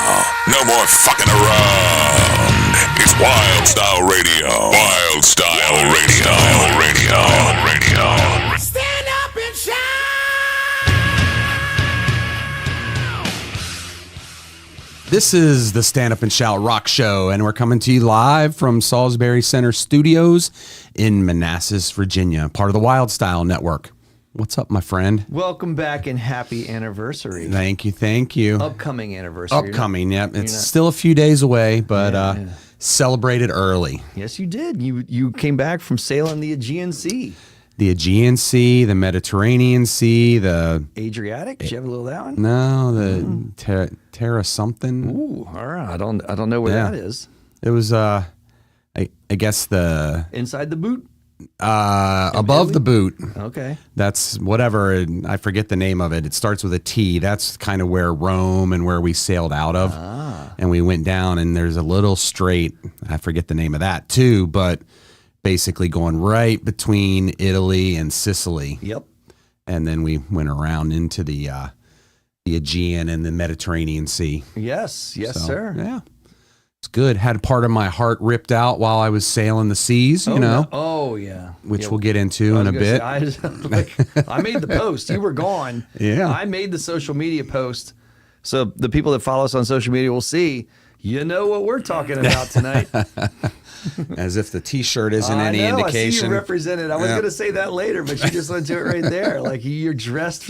No more fucking around. It's Wild Style Radio. Wild Style Radio. Stand up and shout. This is the Stand Up and Shout Rock Show, and we're coming to you live from Salisbury Center Studios in Manassas, Virginia, part of the Wild Style Network. What's up, my friend? Welcome back and happy anniversary. Thank you. Upcoming anniversary. Upcoming, yep. It's still a few days away, but celebrated early. Yes, you did. You came back from sailing the Aegean Sea. The Aegean Sea, the Mediterranean Sea, the... Adriatic? Did you have a little of that one? No, the Terra something. Ooh, all right. I don't know where that is. It was, I guess the... Inside the boot? Above the boot. Okay. That's whatever. I forget the name of it. It starts with a T. That's kind of where Rome and where we sailed out of. And we went down, and there's a little strait. I forget the name of that too, but basically going right between Italy and Sicily. Yep. And then we went around into the Aegean and the Mediterranean Sea. Yes, sir. Yeah. It's good. Had part of my heart ripped out while I was sailing the seas, you know. Oh, yeah. Which we'll get into in a bit. I made the post. You were gone. Yeah. I made the social media post. So the people that follow us on social media will see, you know what we're talking about tonight. As if the T-shirt isn't any indication. I see you represented. I was going to say that later, but you just went to it right there. Like you're dressed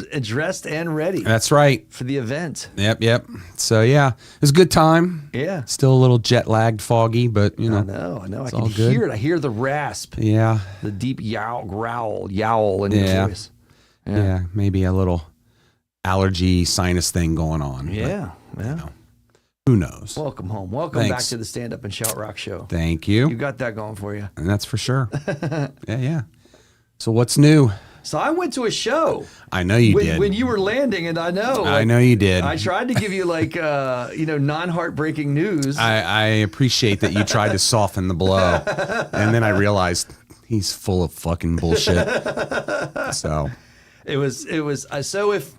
and ready. That's right. For the event. Yep. So yeah, it was a good time. Yeah. Still a little jet lagged, foggy, but you know. I know. I all can good. hear it. I hear the rasp. Yeah. The deep yowl in your voice. Yeah. Maybe a little allergy sinus thing going on. Yeah. But, you know, who knows? Welcome home. Welcome back to the Stand Up and Shout Rock Show. Thank you. You got that going for you. And that's for sure. Yeah. So what's new? So I went to a show. I know you did. When you were landing, and I know you did. I tried to give you non-heartbreaking news. I appreciate that you tried to soften the blow. And then I realized he's full of fucking bullshit. So it was so if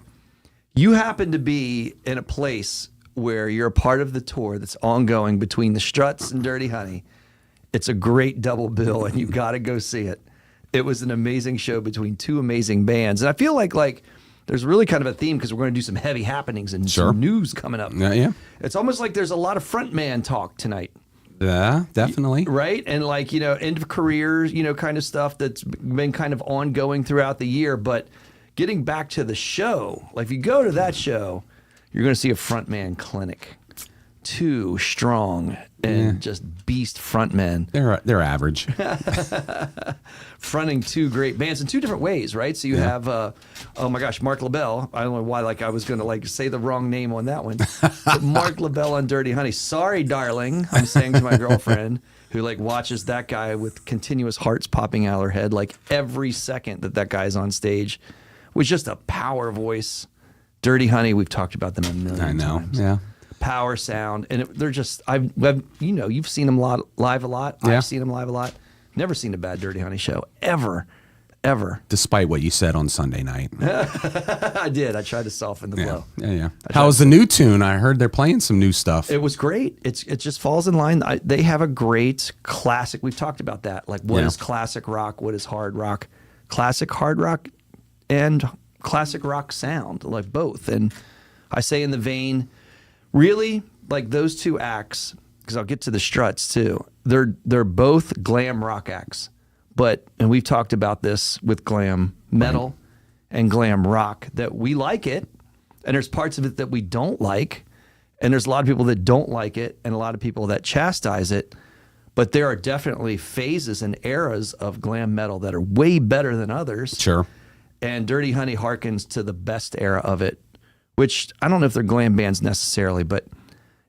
you happen to be in a place where you're a part of the tour that's ongoing between the Struts and Dirty Honey, it's a great double bill, and you got to go see it. It was an amazing show between two amazing bands, and I feel like there's really kind of a theme because we're going to do some heavy happenings and some news coming up. Yeah. It's almost like there's a lot of frontman talk tonight. Yeah, definitely. Right? And end of careers, kind of stuff that's been kind of ongoing throughout the year. But getting back to the show, if you go to that show, you're going to see a frontman clinic. Two strong and just beast frontmen. They're average. Fronting two great bands in two different ways, right? So you have, oh my gosh, Mark LaBelle. I don't know why I was going to say the wrong name on that one. But Mark LaBelle on Dirty Honey. Sorry, darling, I'm saying to my girlfriend who watches that guy with continuous hearts popping out of her head every second that guy's on stage with just a power voice. Dirty Honey, we've talked about them a million times. Yeah. Power sound, and they're just you've seen them live a lot. Yeah. I've seen them live a lot. Never seen a bad Dirty Honey show ever. Despite what you said on Sunday night. I did. I tried to soften the blow. Yeah. How was the new tune? I heard they're playing some new stuff. It was great. It just falls in line. They have a great classic. We've talked about that. What is classic rock? What is hard rock? Classic hard rock and classic rock sound, both. And I say in the vein, really, those two acts, because I'll get to the Struts too, they're both glam rock acts. And we've talked about this with glam metal and glam rock, that we like it, and there's parts of it that we don't like, and there's a lot of people that don't like it, and a lot of people that chastise it. But there are definitely phases and eras of glam metal that are way better than others. Sure. And Dirty Honey harkens to the best era of it, which I don't know if they're glam bands necessarily, but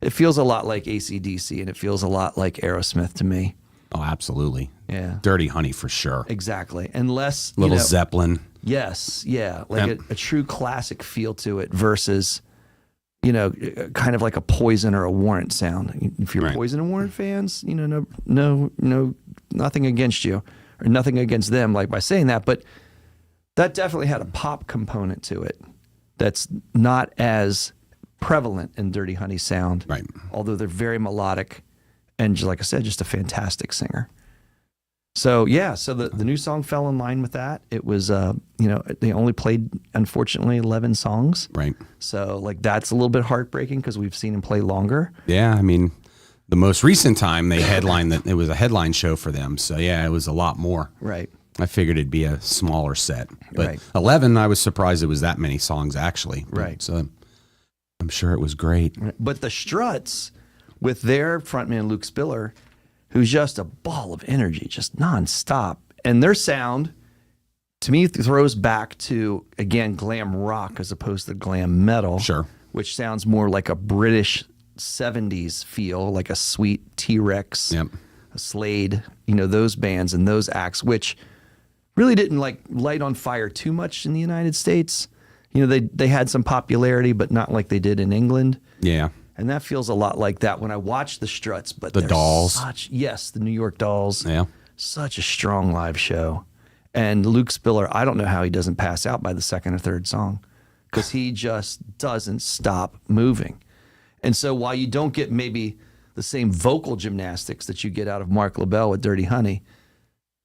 it feels a lot like AC/DC, and it feels a lot like Aerosmith to me. Oh, absolutely. Yeah. Dirty Honey for sure. Exactly. And less... Little Zeppelin. Yes. Yeah. A true classic feel to it versus, kind of like a Poison or a Warrant sound. If you're Poison and Warrant fans, no, nothing against you or nothing against them, by saying that, but that definitely had a pop component to it that's not as prevalent in Dirty Honey's sound. Right. Although they're very melodic and, like I said, just a fantastic singer. So, yeah, so the new song fell in line with that. It was, they only played, unfortunately, 11 songs. Right. So, like, that's a little bit heartbreaking because we've seen him play longer. Yeah, I mean, the most recent time they headlined that, it was a headline show for them. So, yeah, it was a lot more. Right. I figured it'd be a smaller set. But Right. 11, I was surprised it was that many songs, actually. Right. So, I'm sure it was great. But the Struts, with their frontman Luke Spiller, who's just a ball of energy, just nonstop. And their sound, to me, throws back to, again, glam rock as opposed to glam metal. Sure. Which sounds more like a British 70s feel, like a Sweet T-Rex, Yep. a Slade, those bands and those acts, which really didn't like light on fire too much in the United States. They had some popularity, but not like they did in England. Yeah. And that feels a lot like that when I watch the Struts. But The they're Dolls. Yes, the New York Dolls. Yeah. Such a strong live show. And Luke Spiller, I don't know how he doesn't pass out by the second or third song because he just doesn't stop moving. And so while you don't get maybe the same vocal gymnastics that you get out of Mark LaBelle with Dirty Honey,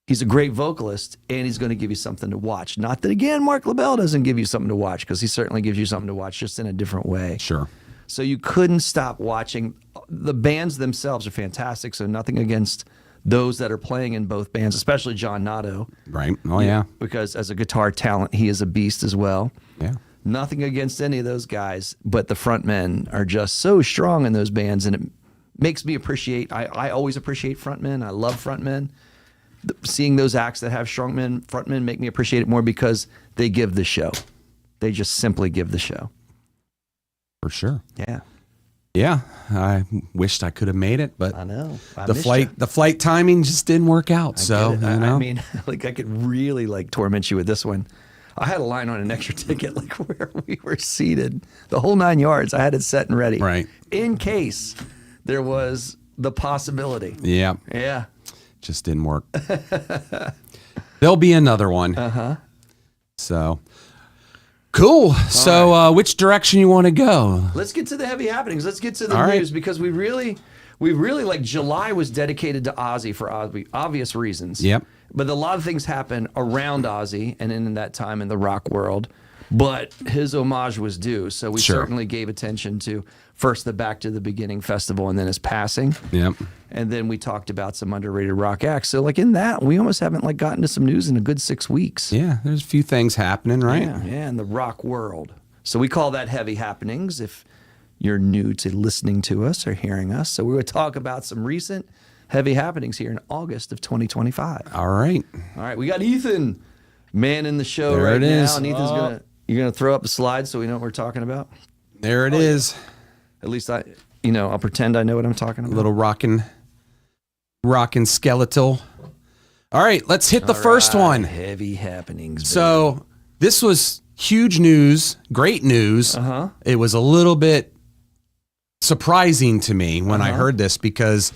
he's a great vocalist and he's going to give you something to watch. Not that, again, Mark LaBelle doesn't give you something to watch because he certainly gives you something to watch just in a different way. Sure. So you couldn't stop watching. The bands themselves are fantastic, so nothing against those that are playing in both bands, especially John Nato. Right. Oh, yeah. Because as a guitar talent, he is a beast as well. Yeah. Nothing against any of those guys, but the frontmen are just so strong in those bands, and it makes me appreciate, I always appreciate frontmen. I love frontmen. Seeing those acts that have strong frontmen make me appreciate it more because they give the show. They just simply give the show. For sure. Yeah. Yeah. I wished I could have made it, but I know. the flight timing just didn't work out. So, I mean, like I could really torment you with this one. I had a line on an extra ticket, like where we were seated, the whole 9 yards. I had it set and ready, Right. in case there was the possibility. Yeah. Yeah. Just didn't work. There'll be another one. Uh-huh. So, cool. So, which direction you want to go? Let's get to the heavy happenings. Let's get to the All right. news because we really like July was dedicated to Ozzy for obvious reasons. Yep. But a lot of things happen around Ozzy and in that time in the rock world. But his homage was due. So we Sure. certainly gave attention to first the Back to the Beginning festival and then his passing. Yep. And then we talked about some underrated rock acts. So in that, we almost haven't gotten to some news in a good 6 weeks. Yeah, there's a few things happening, right? Yeah, in the rock world. So we call that heavy happenings if you're new to listening to us or hearing us. So we would talk about some recent heavy happenings here in August of 2025. All right. All right, we got Ethan manning the show There right it now. is. And Ethan's you're gonna throw up the slide so we know what we're talking about. There it is. At least I'll pretend I know what I'm talking about. A little rockin' skeletal. All right, let's hit the first one. Heavy happenings. Baby. So this was huge news, great news. Uh-huh. It was a little bit surprising to me when I heard this because,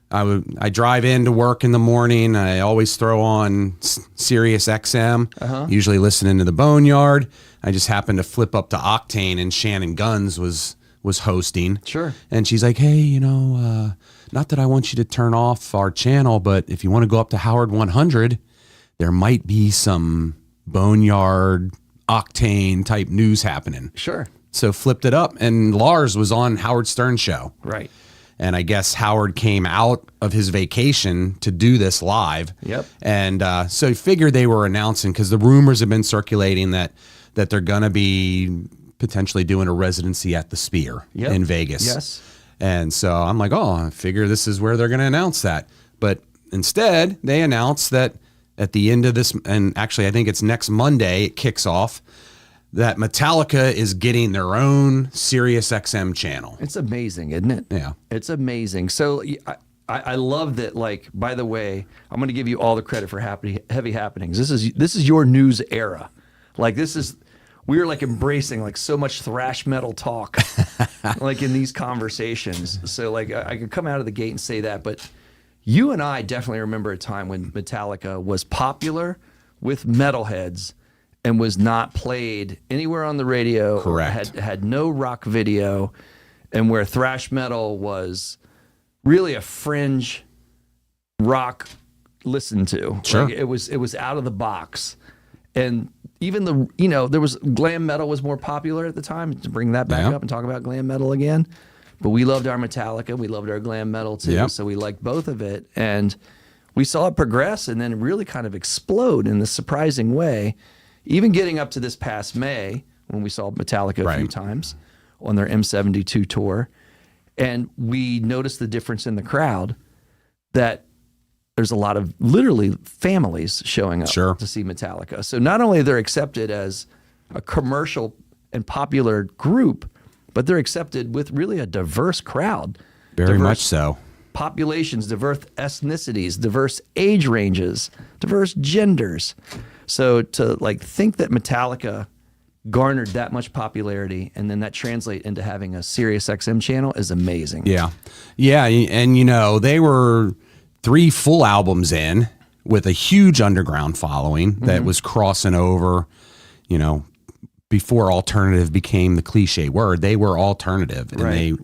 I drive into work in the morning. I always throw on Sirius XM, usually listening to the Boneyard. I just happened to flip up to Octane and Shannon Guns was hosting. Sure. And she's like, hey, not that I want you to turn off our channel, but if you want to go up to Howard 100, there might be some Boneyard, Octane type news happening. Sure. So flipped it up, and Lars was on Howard Stern show. Right. And I guess Howard came out of his vacation to do this live. Yep. And so he figured they were announcing, because the rumors have been circulating that they're going to be potentially doing a residency at the Sphere in Vegas. Yes. And so I'm like, I figure this is where they're going to announce that. But instead, they announced that at the end of this, and actually I think it's next Monday, it kicks off, that Metallica is getting their own Sirius XM channel. It's amazing, isn't it? Yeah. It's amazing. So I love that, by the way, I'm going to give you all the credit for heavy happenings. This is your news era. We are embracing so much thrash metal talk in these conversations. So I could come out of the gate and say that, but you and I definitely remember a time when Metallica was popular with metalheads and was not played anywhere on the radio. Correct. Had no rock video, and where thrash metal was really a fringe rock listened to. Sure. Like it was out of the box. And even there was glam metal was more popular at the time, to bring that back up and talk about glam metal again. But we loved our Metallica, we loved our glam metal too. Yep. So we liked both of it. And we saw it progress and then really kind of explode in this surprising way, even getting up to this past May when we saw Metallica a few times on their M72 tour. And we noticed the difference in the crowd, that there's a lot of literally families showing up to see Metallica. So not only they're accepted as a commercial and popular group, but they're accepted with really a diverse crowd. Very much so. Populations, diverse ethnicities, diverse age ranges, diverse genders. So to think that Metallica garnered that much popularity and then that translate into having a Sirius XM channel is amazing. Yeah. Yeah. And they were 3 full albums in with a huge underground following that was crossing over, before alternative became the cliche word. They were alternative. And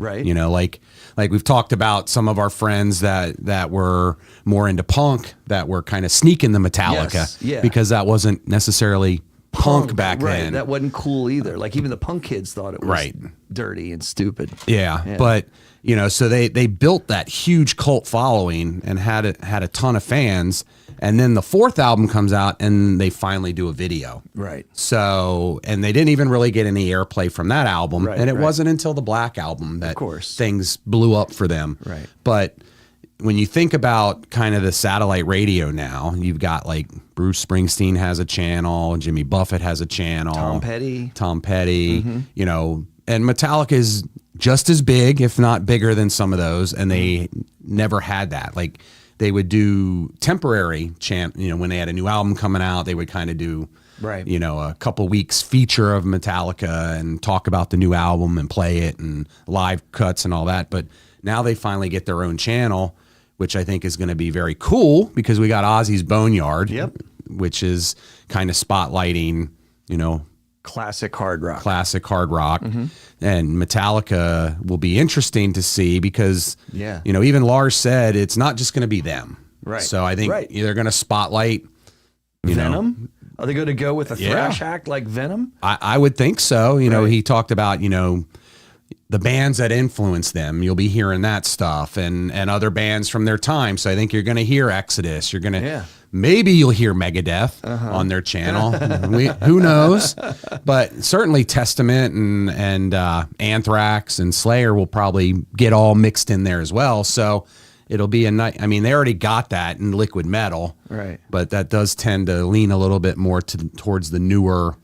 like we've talked about some of our friends that were more into punk, that were kind of sneaking the Metallica because that wasn't necessarily punk back then. That wasn't cool either. Like even the punk kids thought it was dirty and stupid. Yeah. But so they built that huge cult following and had a ton of fans. And then the 4th album comes out and they finally do a video. Right. So, and they didn't even really get any airplay from that album. Right, and it wasn't until the Black album that things blew up for them. Right. But when you think about kind of the satellite radio now, you've got like Bruce Springsteen has a channel, Jimmy Buffett has a channel. Tom Petty, and Metallica is just as big, if not bigger than some of those. And they never had that. Like, they would do temporary when they had a new album coming out, they would kind of do, a couple weeks feature of Metallica and talk about the new album and play it and live cuts and all that. But now they finally get their own channel, which I think is going to be very cool because we got Ozzy's Boneyard, which is kind of spotlighting, classic hard rock. And Metallica will be interesting to see because, even Lars said it's not just going to be them. Right. So I think they're going to spotlight Venom. Are they going to go with a thrash act like Venom? I would think so. He talked about, the bands that influenced them. You'll be hearing that stuff and other bands from their time. So I think you're going to hear Exodus. You're going to, maybe you'll hear Megadeth on their channel. Who knows? But certainly Testament and Anthrax and Slayer will probably get all mixed in there as well. So it'll be a night. I mean, they already got that in liquid metal, right? But that does tend to lean a little bit more towards the newer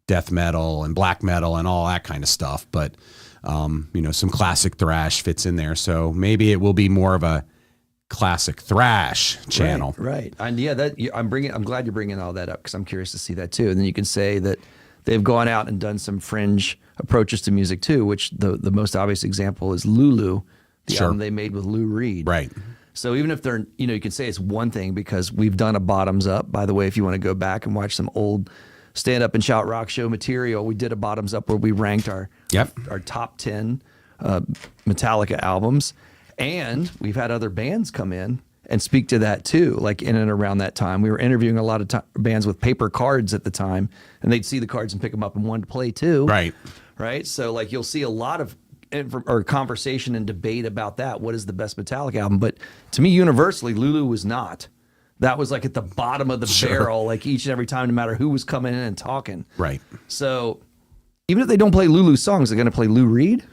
death metal and black metal and all that kind of stuff. But some classic thrash fits in there. So maybe it will be more of a classic thrash channel. Right. And I'm glad you're bringing all that up because I'm curious to see that too. And then you can say that they've gone out and done some fringe approaches to music too, which the most obvious example is Lulu, the album they made with Lou Reed. Right. So even if they're, you can say it's one thing because we've done a bottoms up. By the way, if you want to go back and watch some old Stand Up and Shout rock show material, we did a bottoms up where we ranked our top 10 Metallica albums. And we've had other bands come in and speak to that too, like in and around that time. We were interviewing a lot of bands with paper cards at the time, and they'd see the cards and pick them up and want to play too. Right. So like you'll see a lot of conversation and debate about that. What is the best Metallica album? But to me, universally, Lulu was not. That was like at the bottom of the barrel, like each and every time, no matter who was coming in and talking. Right. So even if they don't play Lulu songs, they're going to play Lou Reed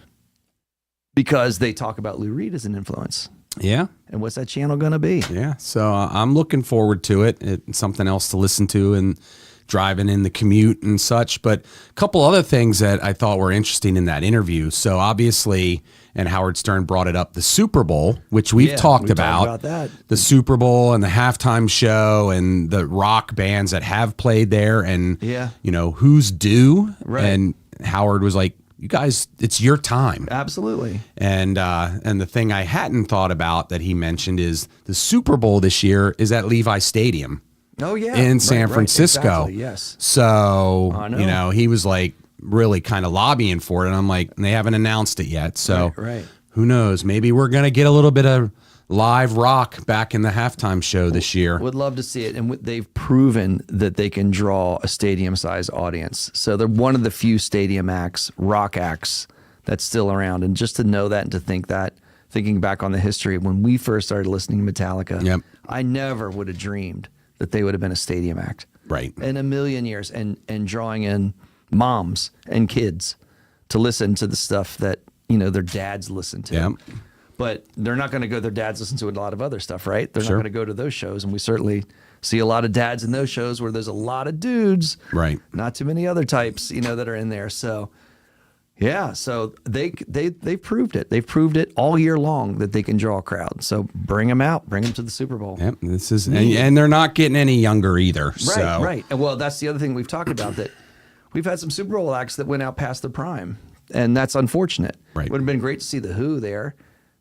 because they talk about Lou Reed as an influence. Yeah. And what's that channel going to be? Yeah. So I'm looking forward to it. It's something else to listen to and driving in the commute and such. But a couple other things that I thought were interesting in that interview. So obviously, and Howard Stern brought it up, the Super Bowl, which we've talked about that. The Super Bowl and the halftime show and the rock bands that have played there and, who's due. Right. And Howard was like, you guys, it's your time. Absolutely. And the thing I hadn't thought about that he mentioned is the Super Bowl this year is at Levi Stadium. Oh yeah, in San Francisco. Exactly, yes. So I know. he was like really kind of lobbying for it, and I'm like, they haven't announced it yet. So Right. who knows? Maybe we're gonna get a little bit of live rock back in the halftime show this year. Would love to see it, and they've proven that they can draw a stadium-sized audience. So they're one of the few stadium acts, rock acts, that's still around. And just to know that and to think that, thinking back on the history when we first started listening to Metallica, Yep. I never would have dreamed that they would have been a stadium act, Right. in a million years, and drawing in moms and kids to listen to the stuff that their dads listen to. Yep. But they're not going to go. Their dads listen to a lot of other stuff, right? They're Sure. not going to go to those shows, and we certainly see a lot of dads in those shows where there's a lot of dudes, Right. not too many other types, that are in there. So, yeah, so they proved it. They've proved it all year long that they can draw a crowd. So bring them out, bring them to the Super Bowl. Yep. This is, and they're not getting any younger either. Right, right. And well, that's the other thing we've talked about, that we've had some Super Bowl acts that went out past their prime, and that's unfortunate. Right. Would have been great to see the Who there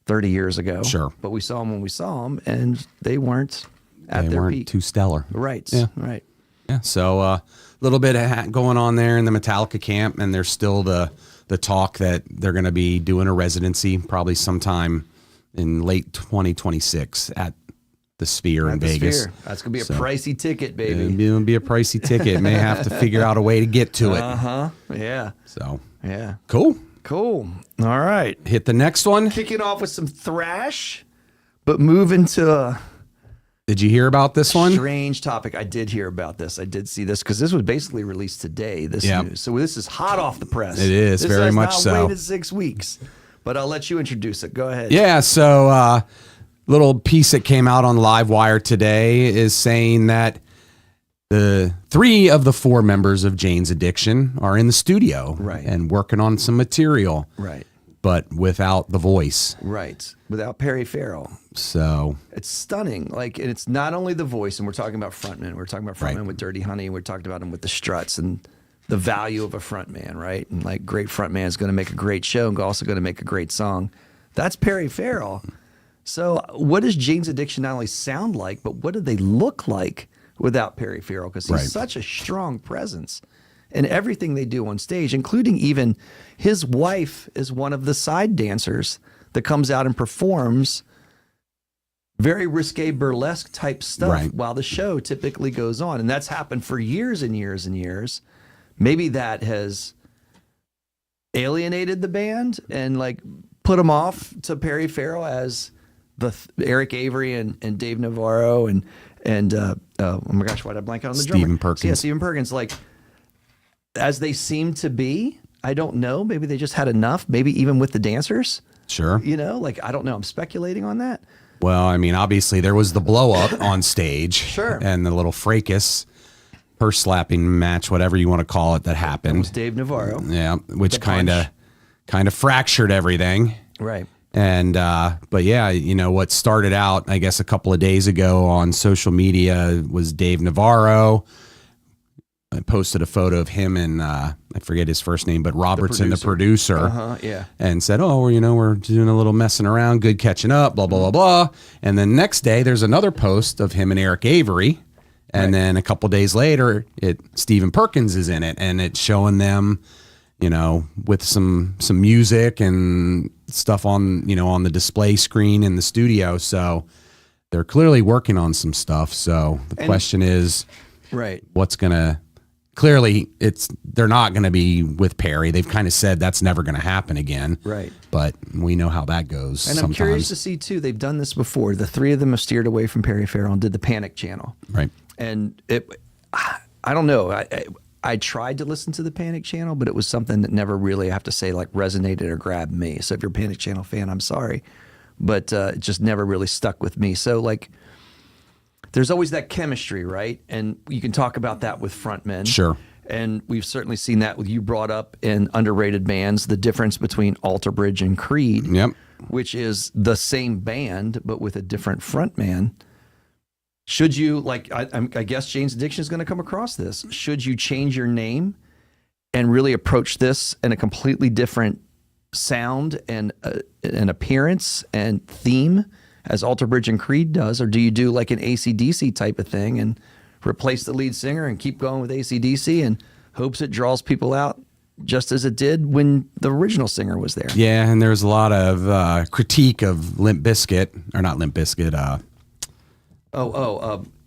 30 years ago. Sure. But we saw them when we saw them, and they weren't at They their weren't peak. too stellar. Right. Yeah. Right. Yeah. So a little bit of going on there in the Metallica camp, and there's still the talk that they're going to be doing a residency probably sometime in late 2026 at the Sphere in At the Vegas. Sphere. That's gonna be a So, pricey ticket, baby. It'll be a pricey ticket. May have to figure out a way to get to it. Yeah. So Yeah. cool. Cool. All right. Hit the next one. Kicking off with some thrash, but moving to a Did you hear about this one? strange topic. I did hear about this. I did see this because this was basically released today. This Yep. news. So this is hot off the press. It is, This very has much not so. Waited 6 weeks, but I'll let you introduce it. Go ahead. Yeah, so little piece that came out on Livewire today is saying that the 3 of the 4 members of Jane's Addiction are in the studio Right. and working on some material, Right. but without the voice. Right. Without Perry Farrell. So It's stunning. Like, and it's not only the voice, and we're talking about frontmen. We're talking about frontmen Right. with Dirty Honey, and we're talking about them with the Struts and the value of a frontman, right? And like, great frontman is going to make a great show and also going to make a great song. That's Perry Farrell. So, what does Jane's Addiction not only sound like, but what do they look like without Perry Farrell? Because he's Right. such a strong presence in everything they do on stage, including even his wife is one of the side dancers that comes out and performs very risque burlesque type stuff Right. while the show typically goes on. And that's happened for years and years and years. Maybe that has alienated the band and like put them off to Perry Farrell as Eric Avery and Dave Navarro and oh my gosh, why did I blank out on the drummer? Stephen Perkins. Yeah, Stephen Perkins. Like, as they seem to be, I don't know. Maybe they just had enough. Maybe even with the dancers. sure. Like, I don't know. I'm speculating on that. Well, I mean, obviously there was the blow up on stage, Sure. and the little fracas, purse slapping match, whatever you want to call it, that It was happened. Dave Navarro. Yeah, which The kind punch. of fractured everything. Right. And but yeah, what started out, I guess, a couple of days ago on social media was Dave Navarro. I posted a photo of him and I forget his first name, but Robertson, the producer, Yeah. and said, "Oh, we're doing a little messing around, good catching up, blah blah blah blah." And then next day, there's another post of him and Eric Avery, and then a couple days later, Stephen Perkins is in it, and it's showing them, with some music and stuff on on the display screen in the studio. So they're clearly working on some stuff. So the question is, Right. what's gonna? Clearly, they're not going to be with Perry. They've kind of said that's never going to happen again. Right. But we know how that goes. And I'm curious to see too. They've done this before. The 3 of them have steered away from Perry Farrell and did the Panic Channel. Right. And I don't know. I tried to listen to the Panic Channel, but it was something that never really, I have to say, like resonated or grabbed me. So if you're a Panic Channel fan, I'm sorry, but it just never really stuck with me. So like, there's always that chemistry, right? And you can talk about that with frontmen. Sure. And we've certainly seen that with you brought up in underrated bands, the difference between Alter Bridge and Creed, Yep. which is the same band, but with a different frontman. Should you, like, I guess Jane's Addiction is going to come across this. Should you change your name and really approach this in a completely different sound and an appearance and theme as Alter Bridge and Creed does? Or do you do like an AC/DC type of thing and replace the lead singer and keep going with AC/DC and hopes it draws people out just as it did when the original singer was there. Yeah, and there's a lot of critique of Limp Bizkit, or not Limp Bizkit.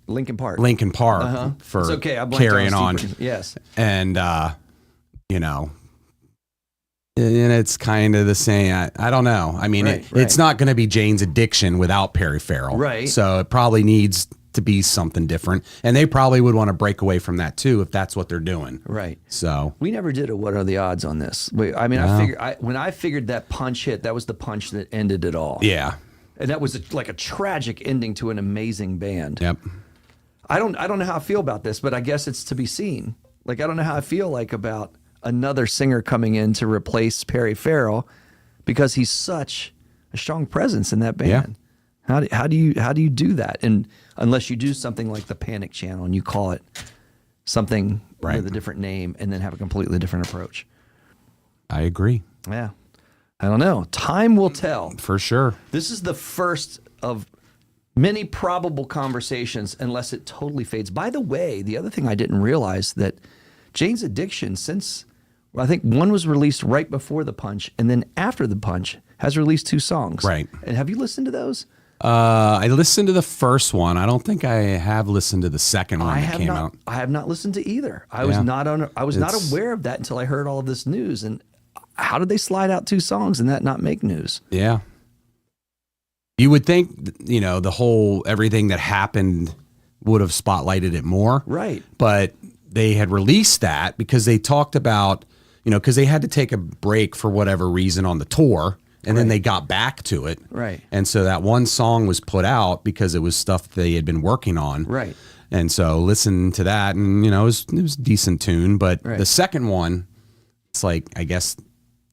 Linkin Park. Linkin Park for It's okay. I carrying on. Yes. And, you know, and it's kind of the same. I don't know. I mean, it's not going to be Jane's Addiction without Perry Farrell. Right. So it probably needs to be something different. And they probably would want to break away from that too if that's what they're doing. Right. So we never did a what are the odds on this. I mean, when I figured that punch hit, that was the punch that ended it all. Yeah. And that was like a tragic ending to an amazing band. Yep. I don't know how I feel about this, but I guess it's to be seen. Like, I don't know how I feel like about another singer coming in to replace Perry Farrell because he's such a strong presence in that band. Yeah. How do you do that? And unless you do something like the Panic Channel and you call it something with a different name and then have a completely different approach. I agree. Yeah. I don't know. Time will tell. For sure. This is the first of many probable conversations unless it totally fades. By the way, the other thing I didn't realize that Jane's Addiction, I think one was released right before The Punch and then after The Punch has released 2 songs. Right. And have you listened to those? I listened to the first one. I don't think I have listened to the second one that came out. I have not listened to either. I was not aware of that until I heard all of this news. And how did they slide out 2 songs and that not make news? Yeah. You would think, you know, everything that happened would have spotlighted it more. Right. But they had released that because they talked about, you know, because they had to take a break for whatever reason on the tour. And then they got back to it. Right. And so that one song was put out because it was stuff they had been working on. Right. And so listen to that and, you know, it was a decent tune. But the second one, it's like, I guess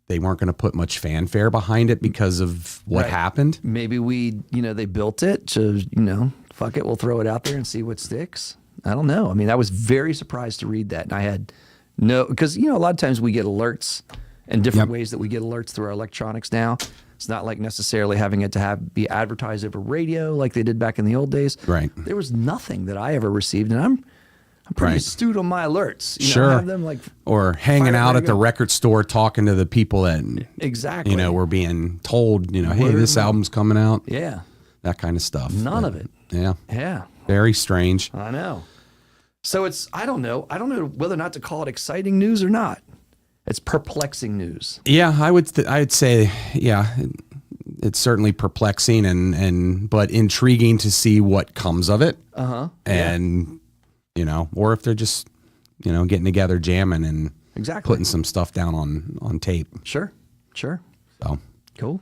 they weren't going to put much fanfare behind it because of what happened. Maybe they built it to, fuck it, we'll throw it out there and see what sticks. I don't know. I mean, I was very surprised to read that. And I had because, a lot of times we get alerts and different ways that we get alerts through our electronics now. It's not like necessarily having it to be advertised over radio like they did back in the old days. Right. There was nothing that I ever received. And I'm pretty astute on my alerts. Sure. Have them or hanging out at the record store talking to the people that exactly were being told, hey, this album's coming out. Yeah. That kind of stuff. None of it. Yeah. Yeah. Very strange. I know. So I don't know whether or not to call it exciting news or not. It's perplexing news. Yeah, I would say, it's certainly perplexing but intriguing to see what comes of it. And, or if they're just, getting together, jamming and putting some stuff down on tape. Sure. So cool.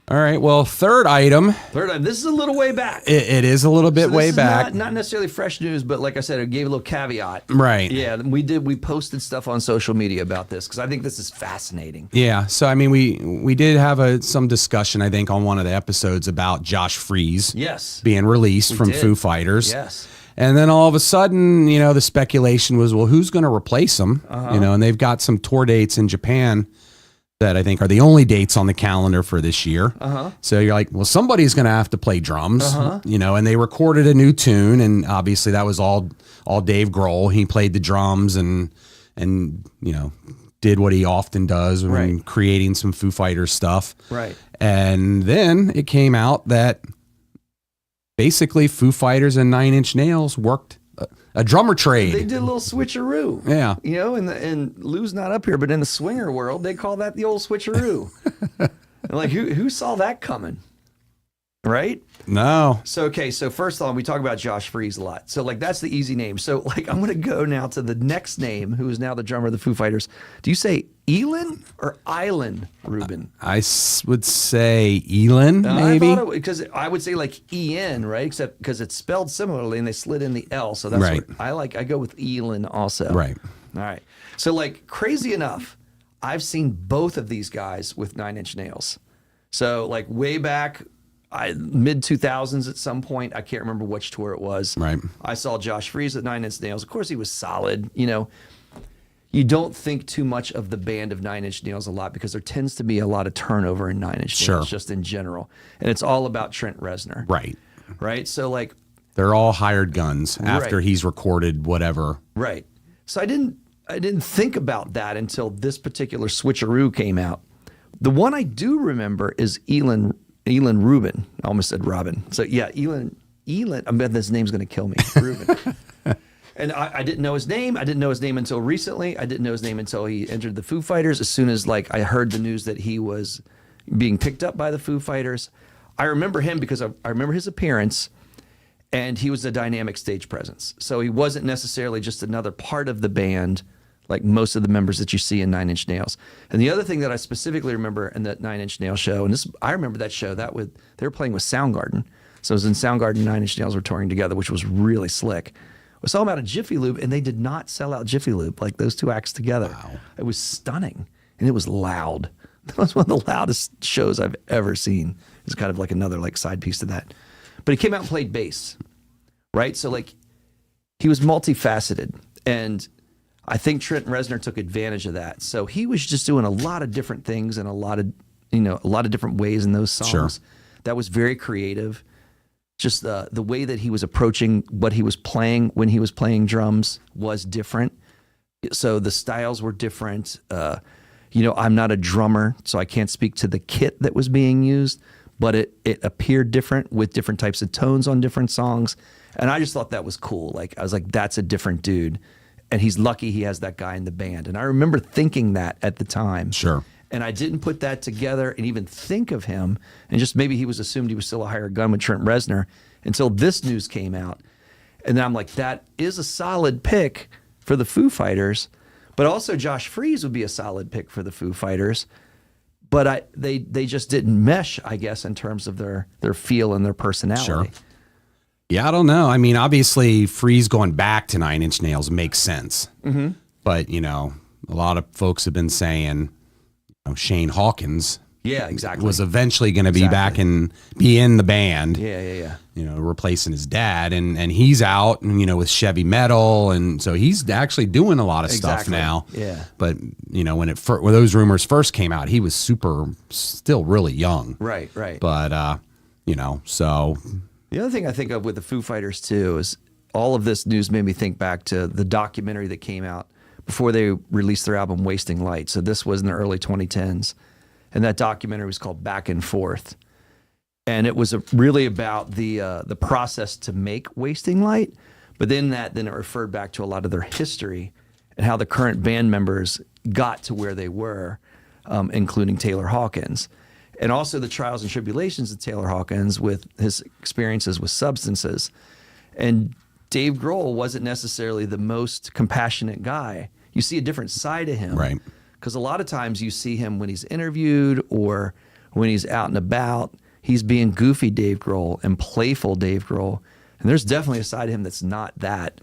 All right. Well, third item. This is a little way back. It is a little bit way back. Not necessarily fresh news, but like I said, it gave a little caveat. Right. Yeah, we posted stuff on social media about this because I think this is fascinating. Yeah. So, I mean, we did have some discussion, I think, on one of the episodes about Josh Freese being released from Foo Fighters. Yes. And then all of a sudden, the speculation was, well, who's going to replace him? And they've got some tour dates in Japan that I think are the only dates on the calendar for this year. So you're like, well, somebody's going to have to play drums, and they recorded a new tune. And obviously that was all Dave Grohl. He played the drums and did what he often does when creating some Foo Fighters stuff. Right. And then it came out that basically Foo Fighters and Nine Inch Nails worked a drummer trade. They did a little switcheroo. Yeah. And Lou's not up here, but in the swinger world, they call that the old switcheroo. Like, who saw that coming? Right? No. So first of all, we talk about Josh Freese a lot. So, that's the easy name. So, I'm going to go now to the next name, who is now the drummer of the Foo Fighters. Do you say Elin or Island, Ruben? I would say Elin, maybe. Because I would say E-N, right? Except because it's spelled similarly and they slid in the L. So that's what I go with Elin also. Right. All right. So, crazy enough, I've seen both of these guys with Nine Inch Nails. So, way back, mid 2000s at some point, I can't remember which tour it was. Right. I saw Josh Freese at Nine Inch Nails. Of course, he was solid. You don't think too much of the band of Nine Inch Nails a lot because there tends to be a lot of turnover in Nine Inch Nails just in general. And it's all about Trent Reznor. Right. Right? So, They're all hired guns after Right. he's recorded whatever. Right. So I didn't think about that until this particular switcheroo came out. The one I do remember is Elin Rubin. I almost said Robin. So yeah, Elin. I bet this name's going to kill me. Rubin. And I didn't know his name. I didn't know his name until recently. I didn't know his name until he entered the Foo Fighters. As soon as I heard the news that he was being picked up by the Foo Fighters, I remember him because I remember his appearance. And he was a dynamic stage presence. So he wasn't necessarily just another part of the band like most of the members that you see in Nine Inch Nails. And the other thing that I specifically remember in that Nine Inch Nails show, and I remember that show, they were playing with Soundgarden. So it was in Soundgarden and Nine Inch Nails were touring together, which was really slick. We saw them out of Jiffy Lube, and they did not sell out Jiffy Lube, like those two acts together. Wow. It was stunning, and it was loud. That was one of the loudest shows I've ever seen. It's kind of like another side piece to that. But he came out and played bass, right? So he was multifaceted, and I think Trent Reznor took advantage of that. So he was just doing a lot of different things and a lot of different ways in those songs. Sure. That was very creative. Just the way that he was approaching what he was playing when he was playing drums was different. So the styles were different. I'm not a drummer, so I can't speak to the kit that was being used, but it appeared different with different types of tones on different songs. And I just thought that was cool. I was like, that's a different dude. And he's lucky he has that guy in the band. And I remember thinking that at the time. Sure. And I didn't put that together and even think of him. And just maybe he was assumed he was still a hired gun with Trent Reznor until this news came out. And then I'm like, that is a solid pick for the Foo Fighters. But also Josh Freese would be a solid pick for the Foo Fighters. But they just didn't mesh, I guess, in terms of their feel and their personality. Sure. Yeah, I don't know. I mean, obviously, Freeze going back to Nine Inch Nails makes sense. Mm-hmm. But, a lot of folks have been saying Shane Hawkins was eventually going to be back and be in the band. Yeah. Replacing his dad. And he's out, with Chevy Metal. And so he's actually doing a lot of stuff now. Yeah. But, when those rumors first came out, he was still really young. Right. But, so... The other thing I think of with the Foo Fighters, too, is all of this news made me think back to the documentary that came out before they released their album Wasting Light. So this was in the early 2010s. And that documentary was called Back and Forth. And it was really about the process to make Wasting Light. But then it referred back to a lot of their history and how the current band members got to where they were, including Taylor Hawkins. And also the trials and tribulations of Taylor Hawkins with his experiences with substances. And Dave Grohl wasn't necessarily the most compassionate guy. You see a different side of him. Right. Because a lot of times you see him when he's interviewed or when he's out and about, he's being goofy Dave Grohl and playful Dave Grohl. And there's definitely a side of him that's not that.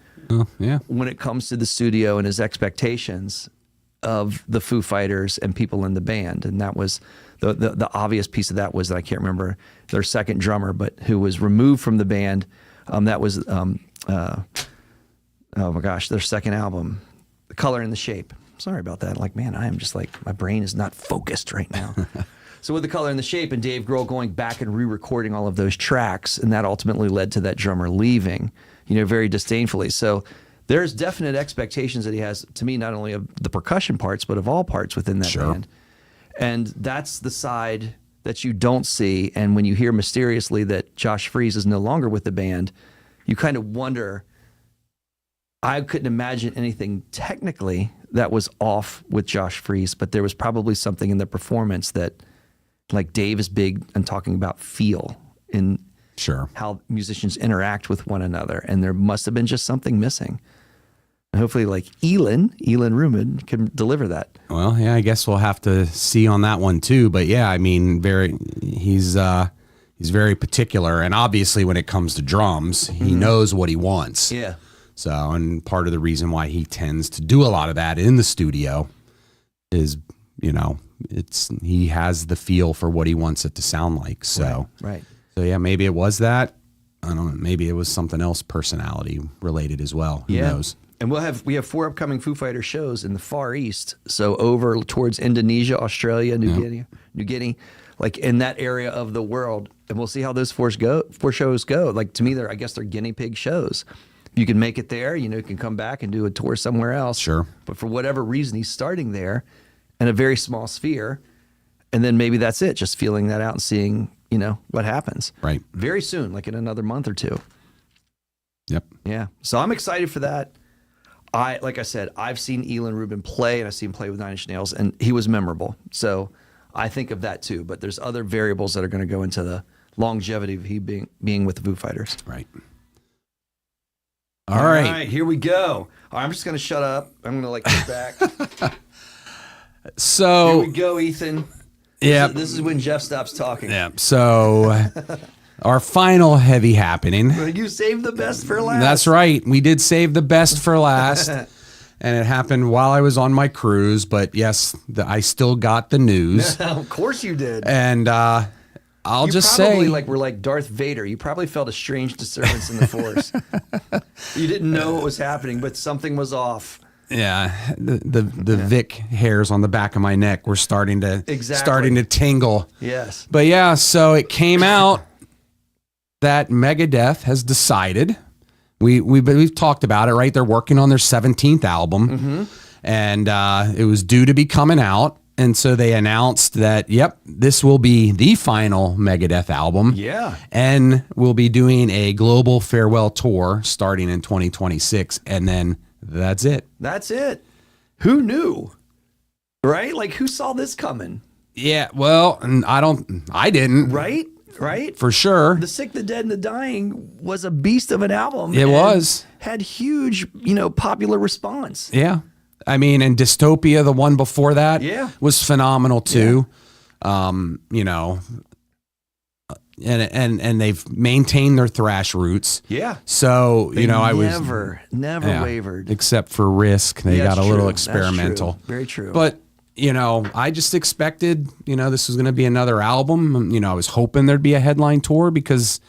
Yeah. When it comes to the studio and his expectations of the Foo Fighters and people in the band. And that was... The obvious piece of that was that I can't remember their second drummer, but who was removed from the band. That was, oh my gosh, their second album, The Color and the Shape. Sorry about that. I am just my brain is not focused right now. So with The Color and the Shape and Dave Grohl going back and re-recording all of those tracks, and that ultimately led to that drummer leaving, very disdainfully. So there's definite expectations that he has, to me, not only of the percussion parts, but of all parts within that band. And that's the side that you don't see. And when you hear mysteriously that Josh Freese is no longer with the band, you kind of wonder, I couldn't imagine anything technically that was off with Josh Freese, but there was probably something in the performance that, Dave is big on talking about feel in how musicians interact with one another. And there must have been just something missing. And hopefully, Elin Rubin can deliver that. Well, yeah, I guess we'll have to see on that one too. But yeah, I mean, he's very particular, and obviously, when it comes to drums, he knows what he wants. Yeah. So, and part of the reason why he tends to do a lot of that in the studio is, he has the feel for what he wants it to sound like. So, right. So yeah, maybe it was that. I don't know. Maybe it was something else, personality related as well. Who knows? And we have 4 upcoming Foo Fighter shows in the Far East. So over towards Indonesia, Australia, New Guinea, like in that area of the world, and we'll see how those four shows go. Like to me, I guess they're guinea pig shows. You can make it there, you can come back and do a tour somewhere else. Sure. But for whatever reason, he's starting there in a very small sphere. And then maybe that's it, just feeling that out and seeing, what happens. Right. Very soon, like in another month or two. Yep. Yeah. So I'm excited for that. Like I said, I've seen Elin Rubin play, and I've seen him play with Nine Inch Nails, and he was memorable. So I think of that too. But there's other variables that are going to go into the longevity of he being with the Foo Fighters. Right. All right, here we go. I'm just going to shut up. I'm going to kick back. So here we go, Ethan. Yeah. This is when Jeff stops talking. Yeah. So our final heavy happening. You saved the best for last. That's right. We did save the best for last. And it happened while I was on my cruise. But yes, I still got the news. Of course you did. And I'll just say, say, we're like Darth Vader. You probably felt a strange disturbance in the Force. You didn't know what was happening, but something was off. Yeah, the Vic hairs on the back of my neck were starting to tingle. Yes, but yeah, so it came out that Megadeth has decided. We've talked about it, right? They're working on their 17th album, and it was due to be coming out. And so they announced that, yep, this will be the final Megadeth album. Yeah. And we'll be doing a global farewell tour starting in 2026. And then that's it. That's it. Who knew? Right? Like, who saw this coming? Yeah, well, I didn't. Right? Right? For sure. The Sick, the Dead, and the Dying was a beast of an album. It was. Had huge, popular response. Yeah. I mean, and Dystopia, the one before that, was phenomenal too. Yeah. And they've maintained their thrash roots. Yeah. So, I was never wavered. Except for Risk. They got a little experimental. That's true. Very true. But, I just expected, this was going to be another album. I was hoping there'd be a headline tour because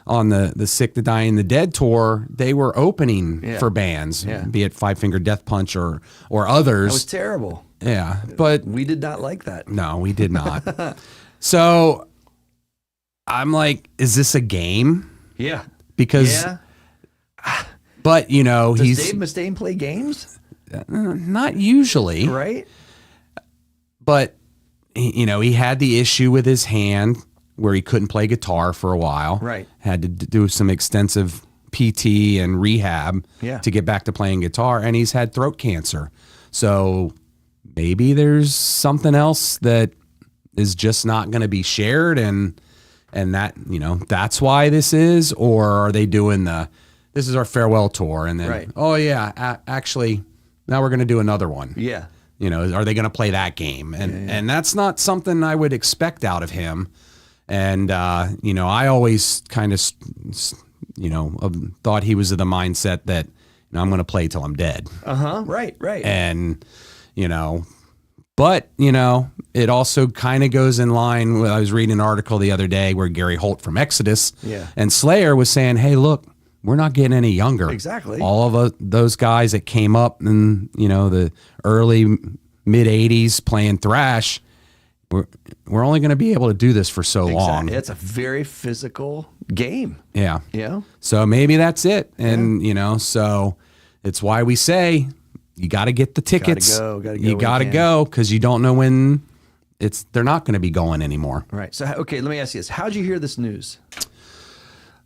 on the Sick, the Dying, the Dead tour, they were opening for bands, be it Five Finger Death Punch or others. That was terrible. Yeah, but we did not like that. No, we did not. So I'm like, is this a game? Yeah. Because, but does Dave Mustaine play games? Not usually. Right. But, he had the issue with his hand where he couldn't play guitar for a while. Right. Had to do some extensive PT and rehab to get back to playing guitar. And he's had throat cancer. So maybe there's something else that is just not going to be shared. And that, that's why this is, or are they doing this is our farewell tour. And then, actually, now we're going to do another one. Yeah. Are they going to play that game? And and that's not something I would expect out of him. And, I always kind of, thought he was of the mindset that I'm going to play till I'm dead. Right. And, but, it also kind of goes in line with, I was reading an article the other day where Gary Holt from Exodus and Slayer was saying, hey, look, we're not getting any younger. Exactly. All of those guys that came up in, the early, mid 80s playing thrash, we're only going to be able to do this for so long. It's a very physical game. Yeah. Yeah. So maybe that's it. And, so it's why we say you got to get the tickets. You got to go because you don't know when they're not going to be going anymore. Right. So, okay, let me ask you this. How'd you hear this news?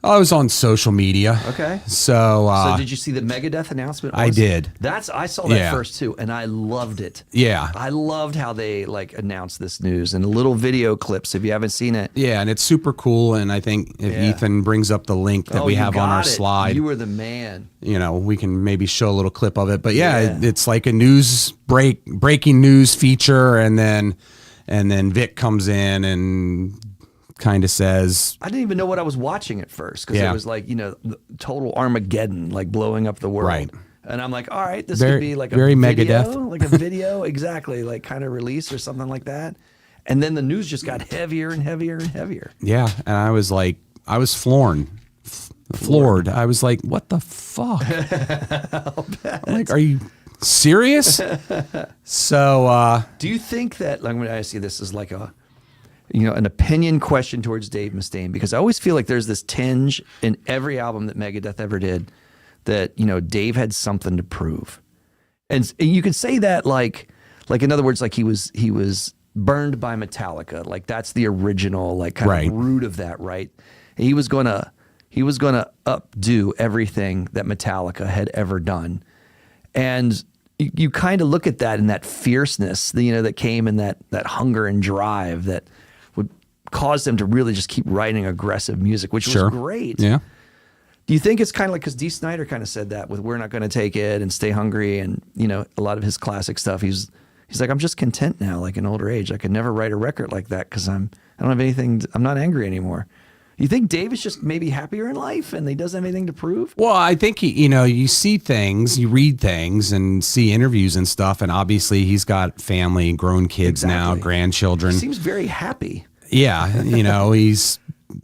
I was on social media. Okay. So did you see the Megadeth announcement? I did. I saw that first too, and I loved it. Yeah. I loved how they announced this news and little video clips if you haven't seen it. Yeah, and it's super cool. And I think if Ethan brings up the link that we have on our slide. You were the man. We can maybe show a little clip of it. But it's like a breaking news feature, and then Vic comes in and kind of says, I didn't even know what I was watching at first because it was like, total Armageddon, like blowing up the world. Right. And I'm like, all right, this could be like a very video, Megadeth. like a video, exactly, like kind of release or something like that. And then the news just got heavier and heavier and heavier. Yeah. And I was like, I was floored. I was like, what the fuck? I'm like, are you serious? So, do you think that, like, I'm going to ask you this is like an opinion question towards Dave Mustaine, because I always feel like there's this tinge in every album that Megadeth ever did that, Dave had something to prove. And you could say that like in other words, like he was burned by Metallica. Like that's the original, like kind of root of that, right? He was gonna updo everything that Metallica had ever done. And you kind of look at that and that fierceness, that came in that hunger and drive that would cause them to really just keep writing aggressive music, which was great. Yeah. Do you think it's kind of like, because Dee Snider kind of said that with We're Not Gonna Take It and Stay Hungry and, a lot of his classic stuff. He's like, I'm just content now, like in older age. I could never write a record like that because I don't have anything, I'm not angry anymore. You think Dave is just maybe happier in life and he doesn't have anything to prove? Well, I think you see things, you read things and see interviews and stuff, and obviously he's got family and grown kids now, grandchildren. He seems very happy. Yeah,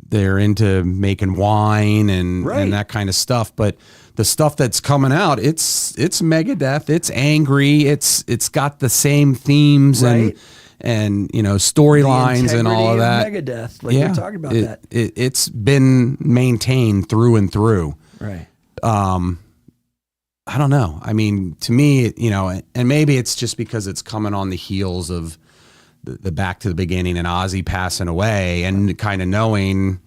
they're into making wine and that kind of stuff, but the stuff that's coming out, it's Megadeth, it's angry, it's got the same themes and storylines and all of that. Megadeth, like we're talking about that. It's been maintained through and through. Right. I don't know. I mean, to me, and maybe it's just because it's coming on the heels of the Back to the Beginning and Ozzy passing away and kind of knowing,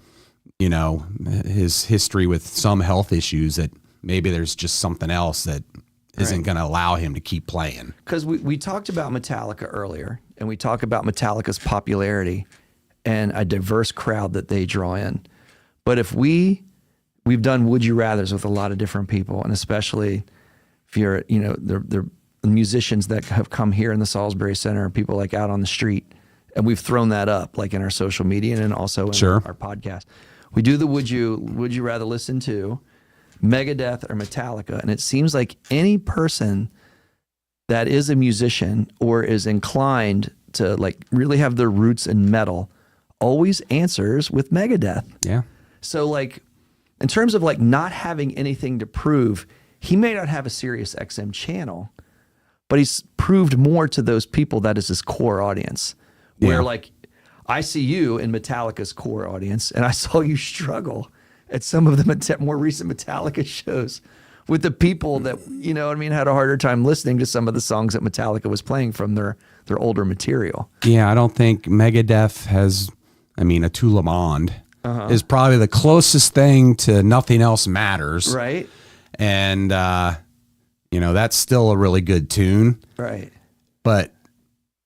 his history with some health issues, that maybe there's just something else that isn't going to allow him to keep playing. Because we talked about Metallica earlier, and we talk about Metallica's popularity and a diverse crowd that they draw in. But if we've done Would You Rathers with a lot of different people, and especially if you're, they're musicians that have come here in the Salisbury Center, people like out on the street, and we've thrown that up like in our social media and also in our podcast. We do the Would You Rather listen to Megadeth or Metallica, and it seems like any person that is a musician or is inclined to like really have their roots in metal always answers with Megadeth. Yeah. So like in terms of like not having anything to prove, he may not have a Sirius XM channel, but he's proved more to those people that is his core audience. Where like I see you in Metallica's core audience, and I saw you struggle at some of the more recent Metallica shows with the people that, had a harder time listening to some of the songs that Metallica was playing from their older material. Yeah, I don't think Megadeth has, a Tout Le Monde is probably the closest thing to Nothing Else Matters. Right. And, that's still a really good tune. Right. But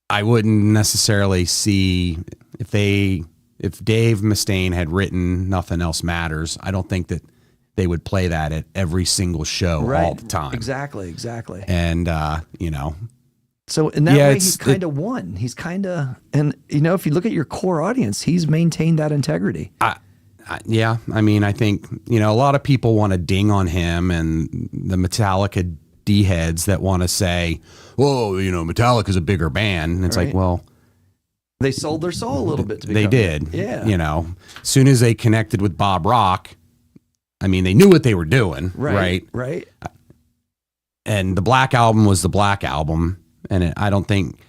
I wouldn't necessarily see if Dave Mustaine had written Nothing Else Matters, I don't think that they would play that at every single show all the time. Exactly. And, So in that way, he's kind of won. He's kind of, and if you look at your core audience, he's maintained that integrity. I think, a lot of people want to ding on him, and the Metallica D-heads that want to say, whoa, Metallica's a bigger band. And it's like, well, they sold their soul a little bit to become they did. Yeah. As soon as they connected with Bob Rock, they knew what they were doing. Right. And the Black Album was the Black Album. And I don't think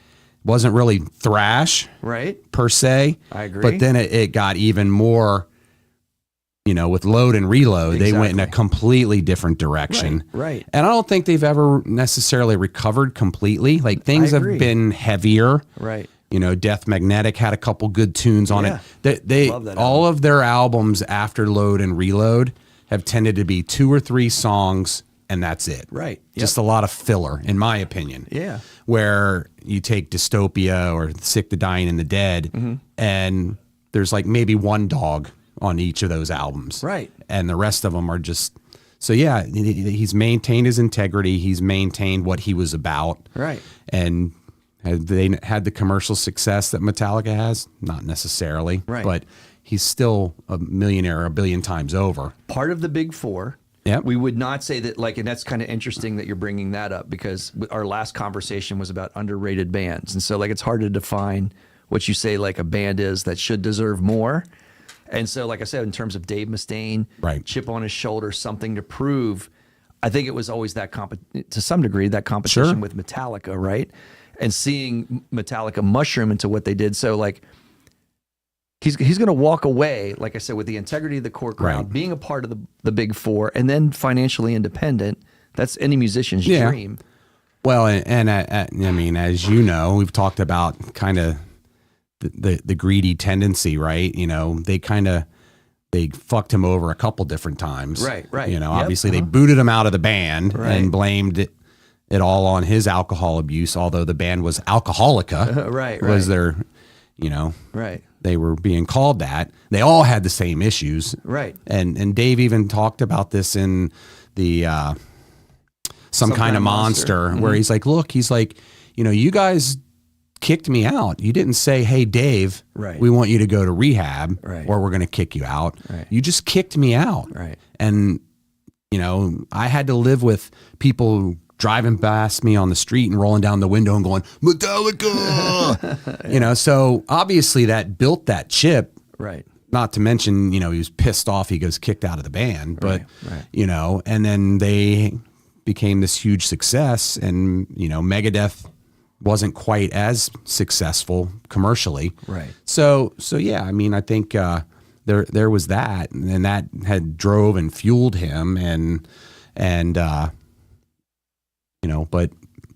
wasn't really thrash. Per se. I agree. But then it got even more, with Load and Reload, they went in a completely different direction. Right. And I don't think they've ever necessarily recovered completely. Like things have been heavier. Right. Death Magnetic had a couple good tunes on it. They love that all of their albums after Load and Reload have tended to be 2 or 3 songs, and that's it. Right. Just a lot of filler, in my opinion. Yeah. Where you take Dystopia or Sick, the Dying, and the Dead, and there's like maybe one dog on each of those albums. Right. And the rest of them are just... So yeah, he's maintained his integrity. He's maintained what he was about. Right. And... Have they had the commercial success that Metallica has? Not necessarily, but he's still a millionaire a billion times over. Part of the big four. Yep. We would not say that, and that's kind of interesting that you're bringing that up, because our last conversation was about underrated bands. And so, it's hard to define what you say, a band is that should deserve more. And so, like I said, in terms of Dave Mustaine, chip on his shoulder, something to prove, I think it was always that, to some degree, that competition with Metallica, right? And seeing Metallica mushroom into what they did. So he's going to walk away, like I said, with the integrity of the core crowd, Right. being a part of the big four, and then financially independent. That's any musician's dream. Well, and I mean, as you know, we've talked about kind of the greedy tendency, right? You know, they fucked him over a couple different times. Right. You know, Yep, obviously they booted him out of the band Right. and blamed it all on his alcohol abuse, although the band was Alcoholica. Right. Was their, you know, Right. they were being called that. They all had the same issues. Right. And Dave even talked about this in the some kind of monster where he's like, look, he's like, you know, you guys kicked me out. You didn't say, hey, Dave, Right. we want you to go to rehab Right. or we're going to kick you out. Right. You just kicked me out. Right. And, you know, I had to live with people driving past me on the street and rolling down the window and going, Metallica, you know, so obviously that built that chip. Right. Not to mention, you know, he was pissed off. He goes kicked out of the band, but, Right. you know, and then they became this huge success, and, you know, Megadeth wasn't quite as successful commercially. Right. So yeah, I mean, I think there was that, and that had drove and fueled him, and you know, but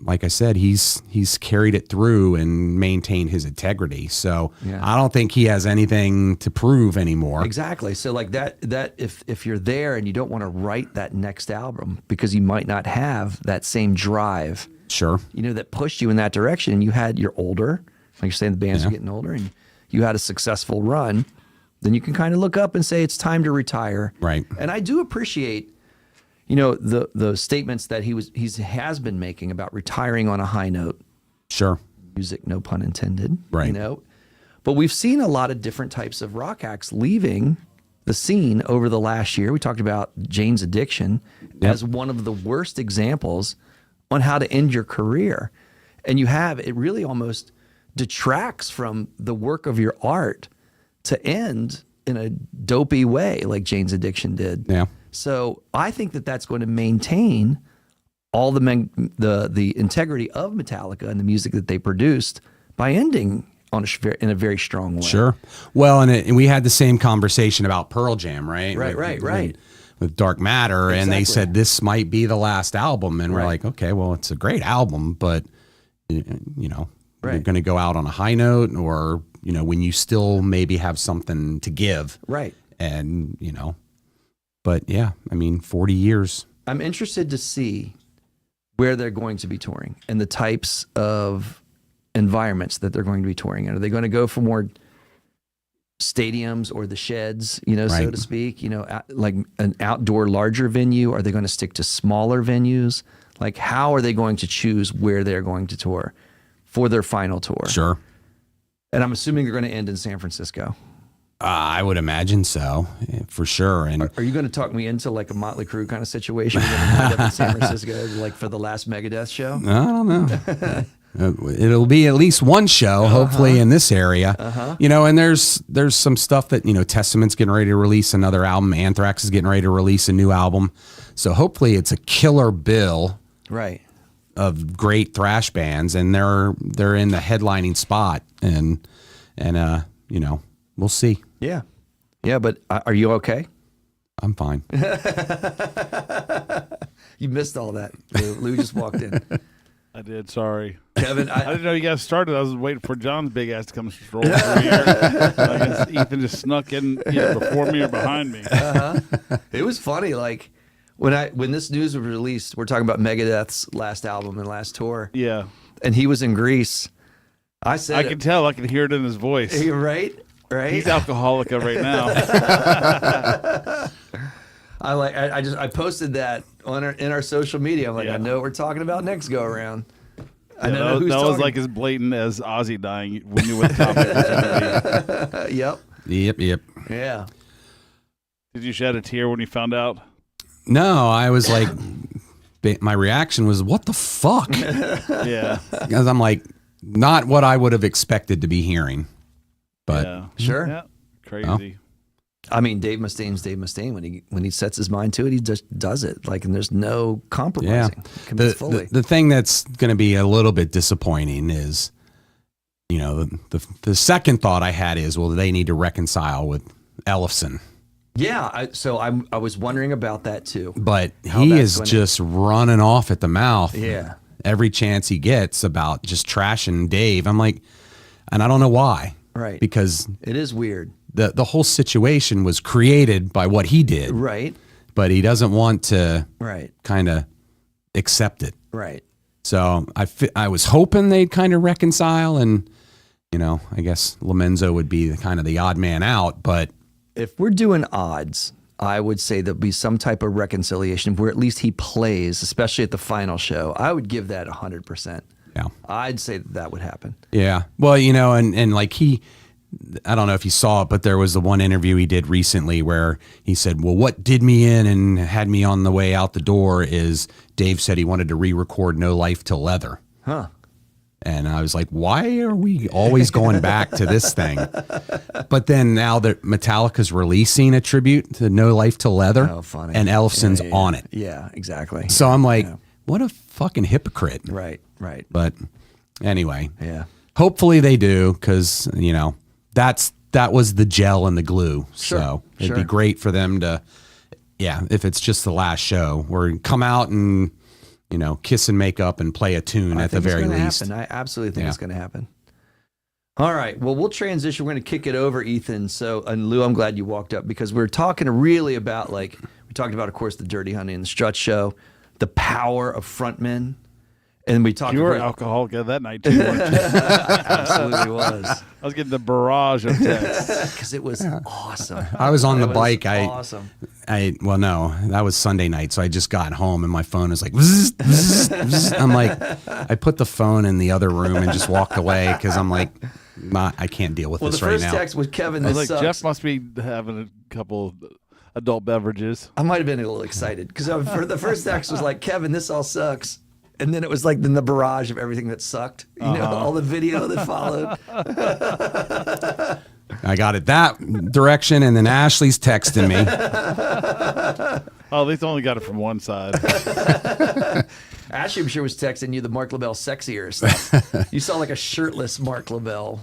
like I said, he's carried it through and maintained his integrity. So Yeah. I don't think he has anything to prove anymore. Exactly. So like that if you're there and you don't want to write that next album because you might not have that same drive, Sure. you know, that pushed you in that direction, and you're older, like you're saying, the bands are getting older, and you had a successful run, then you can kind of look up and say it's time to retire. Right. And I do appreciate, you know, the statements that he has been making about retiring on a high note. Sure. Music, no pun intended. Right. You know, but we've seen a lot of different types of rock acts leaving the scene over the last year. We talked about Jane's Addiction as one of the worst examples on how to end your career. And it really almost detracts from the work of your art to end in a dopey way like Jane's Addiction did. Yeah. So I think that that's going to maintain all the integrity of Metallica and the music that they produced by ending in a very strong way. Sure. Well, and we had the same conversation about Pearl Jam, right? Right. With Dark Matter, and they Exactly. said this might be the last album, and we're Right. like, okay, well, it's a great album, but you know, you're Right. going to go out on a high note, or you know, when you still maybe have something to give, Right. and you know, but yeah, I mean, 40 years. I'm interested to see where they're going to be touring and the types of environments that they're going to be touring in. Are they going to go for more stadiums or the sheds, you know, so Right. to speak, you know, like an outdoor larger venue? Are they going to stick to smaller venues? Like, how are they going to choose where they're going to tour for their final tour? Sure. And I'm assuming they're going to end in San Francisco. I would imagine so, for sure. And Are you going to talk me into like a Motley Crue kind of situation? We're going to end up in San Francisco, like for the last Megadeth show? I don't know. It'll be at least one show, hopefully, in this area. You know, and there's some stuff that, you know, Testament's getting ready to release another album. Anthrax is getting ready to release a new album. So hopefully it's a killer bill Right. of great thrash bands, and they're in the headlining spot, and you know, we'll see. Yeah. Yeah, but are you okay? I'm fine. You missed all that. Lou just walked in. I did. Sorry, Kevin, I didn't know you guys started. I was waiting for John's big ass to come stroll through here. I guess Ethan just snuck in either before me or behind me. it was funny. Like when this news was released, we're talking about Megadeth's last album and last tour, Yeah, and he was in Greece. I said, I can tell. I can hear it in his voice. right. He's alcoholic right now. I posted that in our social media. I'm like, Yeah. I know what we're talking about next go around. I Yeah, know who's that was talking. like as blatant as Ozzy dying. We knew what the topic was going to Yep. Yep. Yeah. be. Did you shed a tear when you found out? No, I was like, my reaction was, what the fuck? Yeah, Because I'm like, not what I would have expected to be hearing. But yeah, Sure. yeah, crazy. I mean, Dave Mustaine's Dave Mustaine. When he sets his mind to it, he just does it. Like, and there's no yeah, compromising. He commits fully. the thing that's going to be a little bit disappointing is, the second thought I had is, well, they need to reconcile with Ellefson. Yeah, I was wondering about that too. But he is just running off at the mouth. Yeah. Every chance he gets about just trashing Dave. I'm like, and I don't know why. Right. Because it is weird. The whole situation was created by what he did. Right. But he doesn't want to kind of accept it. Right. So I was hoping they'd kind of reconcile, and I guess Lomenzo would be kind of the odd man out. But if we're doing odds, I would say there'll be some type of reconciliation where at least he plays, especially at the final show. I would give that 100%. Yeah, I'd say that would happen. Yeah, well, and like I don't know if you saw it, but there was the one interview he did recently where he said, well, what did me in and had me on the way out the door is Dave said he wanted to re-record No Life Till Leather. Huh. And I was like, why are we always going back to this thing? But then now that Metallica's releasing a tribute to No Life Till Leather, and Ellefson's on it. Yeah, exactly. So I'm like, what a fucking hypocrite. Right. But anyway, hopefully they do, because, that was the gel and the glue. So it'd be great for them to, if it's just the last show, or come out and, kiss and make up and play a tune at the very least. Happen. I absolutely think it's going to happen. All right. Well, we'll transition. We're going to kick it over, Ethan. So, and Lou, I'm glad you walked up, because we're talking really about, we talked about, of course, the Dirty Honey and the Strut show, the power of frontmen. And we talked. You were alcoholic that night too, weren't you? Absolutely was. I was getting the barrage of texts because it was awesome. I was on the bike. Awesome. Well, no, that was Sunday night, so I just got home and my phone was like, bzz, bzz, bzz. I'm like, I put the phone in the other room and just walked away because I'm like, I can't deal with this right now. Well, the first text was Kevin. I was like, sucks. Jeff must be having a couple of adult beverages. I might have been a little excited because the first text was like, Kevin, this all sucks. And then it was like the barrage of everything that sucked. All the video that followed. I got it that direction, and then Ashley's texting me. Oh, they only got it from one side. Ashley, I'm sure, was texting you the Mark LaBelle sexier stuff. You saw like a shirtless Mark LaBelle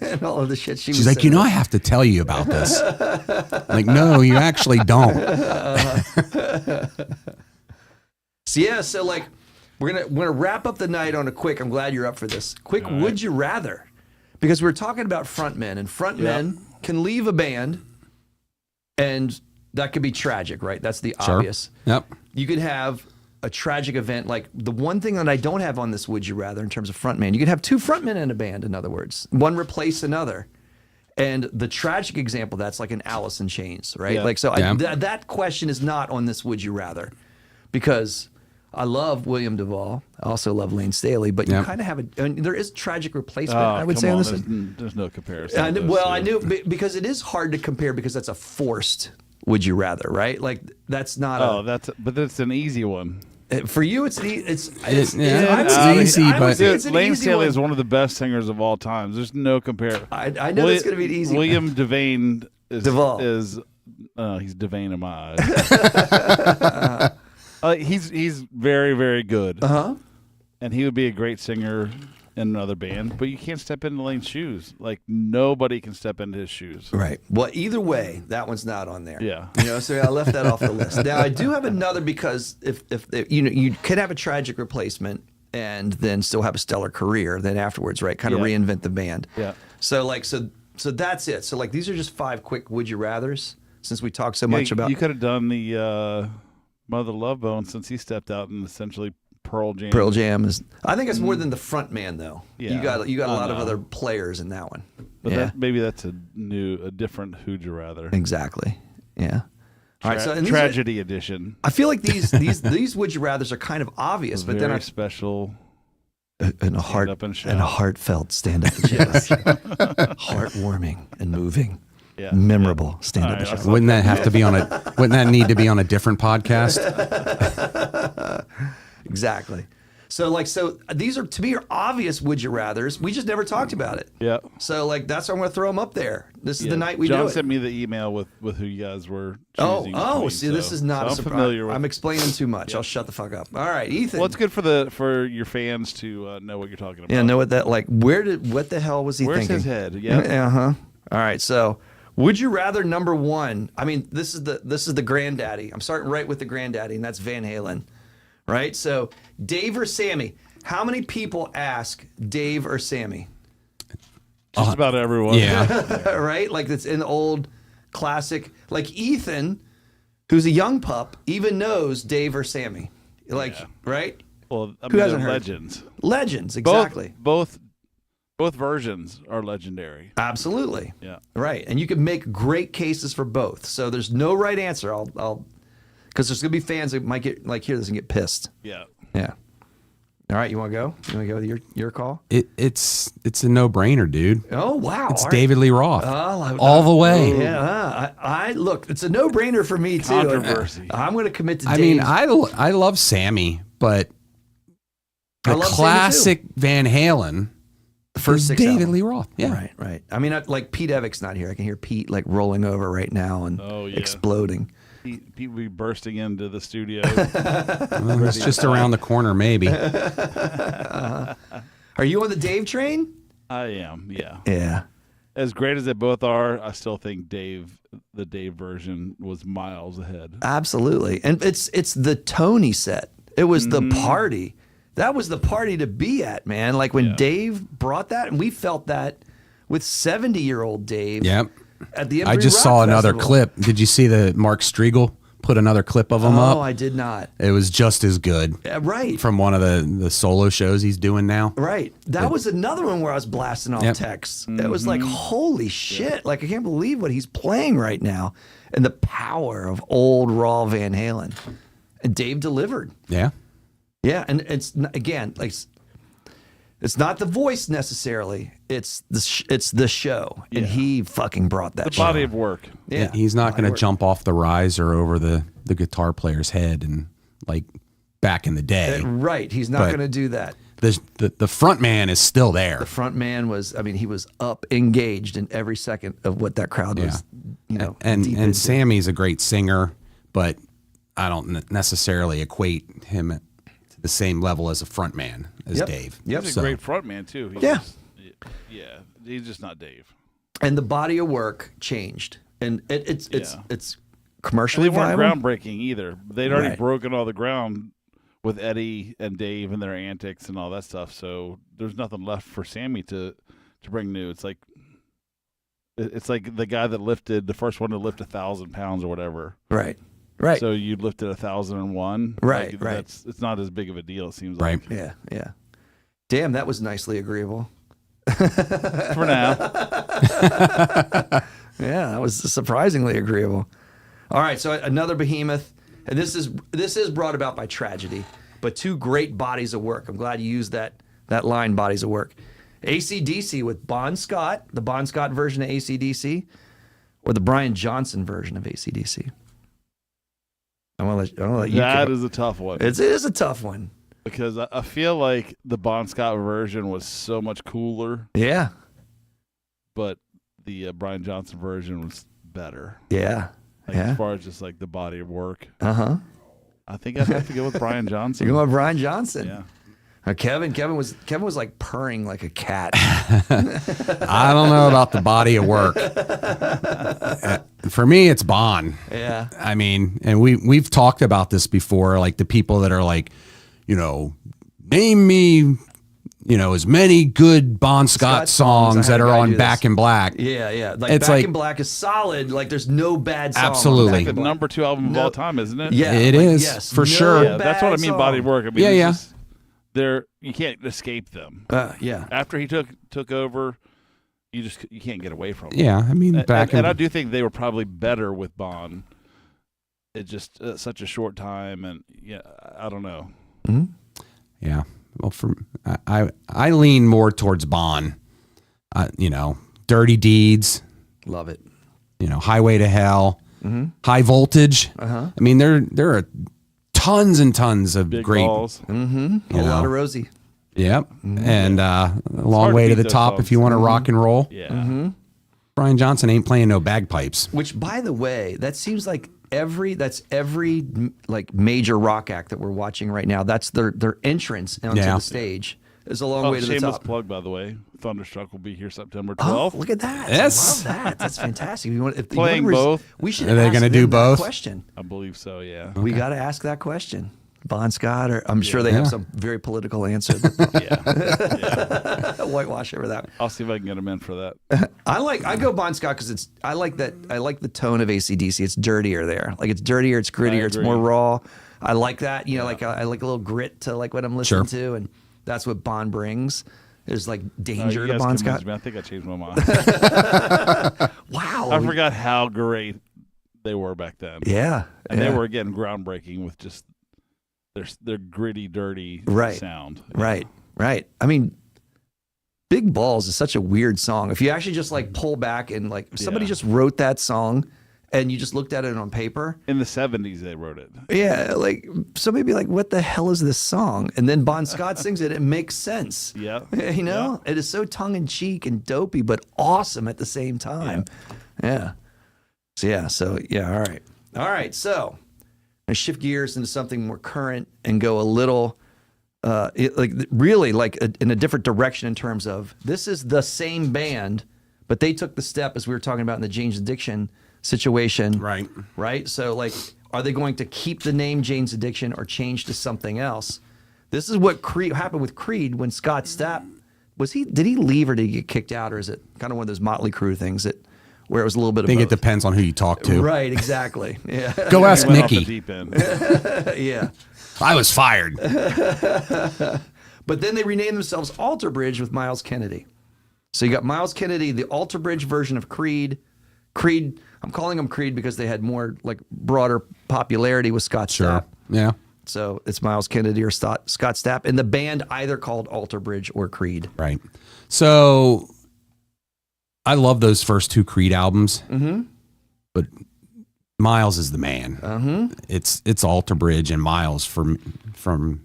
and all of the shit she's like, I have to tell you about this. Like, no, you actually don't. So like, we're gonna wrap up the night on a quick. I'm glad you're up for this. Quick, right. Would you rather? Because we're talking about frontmen, and frontmen can leave a band, and that could be tragic, right? That's the obvious. Yep. You could have a tragic event. Like the one thing that I don't have on this, would you rather, in terms of frontman, you could have two frontmen in a band. In other words, one replace another. And the tragic example, that's like an Alice in Chains, right? Yeah. Like so, that question is not on this. Would you rather? Because I love William Duvall. I also love Lane Staley, but you kind of have there is tragic replacement, I would say, on this. There's no comparison. I knew, because it is hard to compare because that's a forced would you rather, right? Like that's not but that's an easy one. For you, it's easy, but Lane Staley is one of the best singers of all time. There's no compare. I know it's going to be an easy one. William Devane Duvall is he's Devane in my eyes. He's very, very good. And he would be a great singer in another band, but you can't step into Lane's shoes. Like nobody can step into his shoes. Right. Well, either way, that one's not on there. Yeah. So I left that off the list. Now I do have another, because if you could have a tragic replacement and then still have a stellar career then afterwards, right? Kind of reinvent the band. Yeah. So that's it. So like these are just 5 quick would you rathers, since we talked so much about. You could have done the Mother Love Bone, since he stepped out and essentially Pearl Jam. Pearl Jam is. I think it's more than the front man though. Yeah, you got a lot of other players in that one. But maybe that's a different Who'd You Rather. Exactly. Yeah. All right. So tragedy edition. I feel like these would you rathers are kind of obvious, but then special. And a heartfelt stand up and shout. Heartwarming and moving. Yeah. Memorable stand up and shout. Wouldn't that need to be on a different podcast? Exactly. So these are, to me, are obvious would you rathers. We just never talked about it. Yeah. So like that's why I'm going to throw them up there. This is the night we John do it. sent me the email with who you guys were Oh, choosing. between, see, this is not so a I'm surprise. familiar with. I'm explaining too much. I'll shut the fuck up. All right, Ethan. Well, it's good for your fans to know what you're talking about. Yeah, know what that like? What the hell was he Where's thinking? his head? Yeah. Uh-huh. All right, so would you rather number one? I mean, this is the granddaddy. I'm starting right with the granddaddy, and that's Van Halen, right? So Dave or Sammy? How many people ask Dave or Sammy? Just about everyone. Yeah. Right? Like it's an old classic. Like Ethan, who's a young pup, even knows Dave or Sammy. Like, right? Well, I Who mean, hasn't they're heard? legends. Legends, exactly. Both versions are legendary. Absolutely. Yeah. Right. And you can make great cases for both. So there's no right answer. I'll because there's gonna be fans that might get like hear this and get pissed. Yeah. Yeah. All right, you want to go? You want to go with your call? It's a no-brainer, dude. Oh wow, It's all right. David Lee Roth. Oh, all the way. Yeah, I look. It's a no-brainer for me too. Controversy. I'm going to commit to. I Dave. mean, I love Sammy, but I the love Sammy, classic Van Halen, the first is six David albums. Lee Roth. Yeah. Right. I mean, like Pete Evick's not here. I can hear Pete like rolling over right now and Oh, yeah. exploding. People be bursting into the studio. Well, it's just around the corner, maybe. Are you on the Dave train? I am. Yeah. Yeah. As great as they both are, I still think the Dave version was miles ahead. Absolutely. And it's the Tony set. It was the party. That was the party to be at, man. Like when Dave brought that, and we felt that with 70-year-old Dave. Yep. At the I Embry just Rock saw another Festival. clip. Did you see the Mark Striegel put another clip of him up? Oh, I did not. It was just as good. Right. From one of the solo shows he's doing now. Right. That was another one where I was blasting off texts. It was like, holy shit. Like, I can't believe what he's playing right now and the power of old raw Van Halen. And Dave delivered. Yeah. Yeah. And again, like, it's not the voice necessarily. It's the show. And he fucking brought that The show. body of work. Yeah. He's not Body going to work. jump off the riser over the guitar player's head and like back in the day. Right. He's not But- going to do that. The front man is still there. The front man was, I mean, he was up, engaged in every second of what that crowd was, you know, and deep into. Sammy's a great singer, but I don't necessarily equate him to the same level as a front man as Dave. Yep. He's So- a great frontman too. Yeah. Yeah. He's just not Dave. And the body of work changed, and it's And commercially they weren't viable. groundbreaking either. They'd already Right. broken all the ground with Eddie and Dave and their antics and all that stuff. So there's nothing left for Sammy to bring new. It's like the guy that lifted the first one to lift 1,000 pounds or whatever. Right. So you lifted 1,001. Right, Like, right. It's not as big of a deal. It seems Right. like Yeah. Damn, that was nicely agreeable. for now. Yeah, that was surprisingly agreeable. All right, so another behemoth, and this is brought about by tragedy, but two great bodies of work. I'm glad you used that line, bodies of work. AC/DC with Bon Scott, the Bon Scott version of AC/DC, or the Brian Johnson version of AC/DC. I want to let you. That go. is a tough one. It is a tough one. Because I feel like the Bon Scott version was so much cooler, Yeah, but the Brian Johnson version was better. yeah, Like, yeah. As far as just like the body of work, Uh-huh. I think I'd have to go with Brian Johnson. You're going with Brian Johnson. Yeah. Kevin was like purring like a cat. I don't know about the body of work. For me, it's Bon. Yeah. I mean, and we've talked about this before, like the people that are like, name me, as many good Bon Scott songs I had that a are guy on do Back this. in Black. Yeah. Like It's Back like- in Black is solid. Like there's no bad song. on Absolutely. Back The in Black. number 2 album of all time, isn't it? Yeah, It like, is, yes, for no sure. Yeah, that's what I bad mean. Body of song. work. I mean, Yeah, it's yeah. just- you can't escape them. Yeah. After he took over, you can't get away from them. Yeah, I mean, And I do think they were probably better with Bon. It's just such a short time, and I don't know. Yeah. Well, I lean more towards Bon. Dirty Deeds. Love it. Highway to Hell. High Voltage. I mean, they're a tons and tons of Big great. balls. A You lot know. of Rosie. Yep. And a long hard to way to beat the those top songs. if you want to rock and roll. Yeah. Brian Johnson ain't playing no bagpipes. Which, by the way, that seems like every like major rock act that we're watching right now. That's their entrance onto Yeah. the stage. Is a long Oh, way to the shameless top. plug, by the way. Thunderstruck will be here September Oh, 12th. look at that! Yes. I love that. That's fantastic. If you want, if Playing you want to both. we should. Are they ask gonna them do that both? Question. I believe so, yeah. We got to ask that question. Bon Scott, or I'm sure they have some very political answer. Yeah. Whitewash over that. I'll see if I can get him in for that. I go Bon Scott because I like the tone of AC/DC. It's dirtier there. Like it's dirtier, it's grittier, it's agree. more raw. I like that. You know, like I like a little grit to like what I'm listening Sure. to, and that's what Bon brings. There's like You danger to guys Bon convinced Scott. me. I think I changed my mind. Wow. I forgot how great they were back then. Yeah. And yeah. they were, again, groundbreaking with just their gritty, dirty Right. sound. Right. I mean, Big Balls is such a weird song. If you actually just like pull back and like if somebody Yeah. just wrote that song and you just looked at it on paper. In the 70s, they wrote it. Yeah, like somebody be like, "What the hell is this song?" And then Bon Scott sings it. It makes sense. Yeah. You know, it is so tongue in cheek and dopey, but awesome at the same time. Yeah. So all right. So I shift gears into something more current and go a little, in a different direction in terms of this is the same band, but they took the step as we were talking about in the Jane's Addiction situation. Right. So like, are they going to keep the name Jane's Addiction or change to something else? This is what happened with Creed when Scott Stapp did he leave or did he get kicked out, or is it kind of one of those Motley Crue things where it was a little bit of I think it both? depends on who you talk to. Right, exactly. Yeah. Go ask Went off the Nikki. deep end. Yeah. I was fired. But then they renamed themselves Alter Bridge with Miles Kennedy. So you got Miles Kennedy, the Alter Bridge version of Creed. I'm calling them Creed because they had more like broader popularity with Scott Stapp. Yeah. So it's Miles Kennedy or Scott Stapp, and the band either called Alter Bridge or Creed. Right. So I love those first two Creed albums, but Miles is the man. It's Alter Bridge and Miles from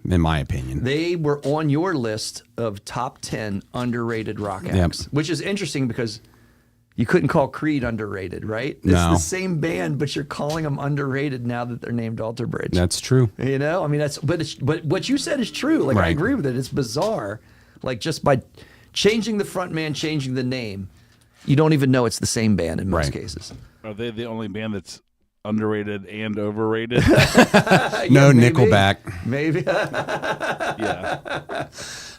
in my opinion. They were on your list of top 10 underrated rock acts, which is interesting because you couldn't call Creed underrated, right? It's No. the same band, but you're calling them underrated now that they're named Alter Bridge. That's true. You know, I mean, but what you said is true. Like I Right. agree with it. It's bizarre. Like just by changing the front man, changing the name, you don't even know it's the same band in most Right. cases. Are they the only band that's underrated and overrated? No, maybe. Nickelback. Maybe. Yeah.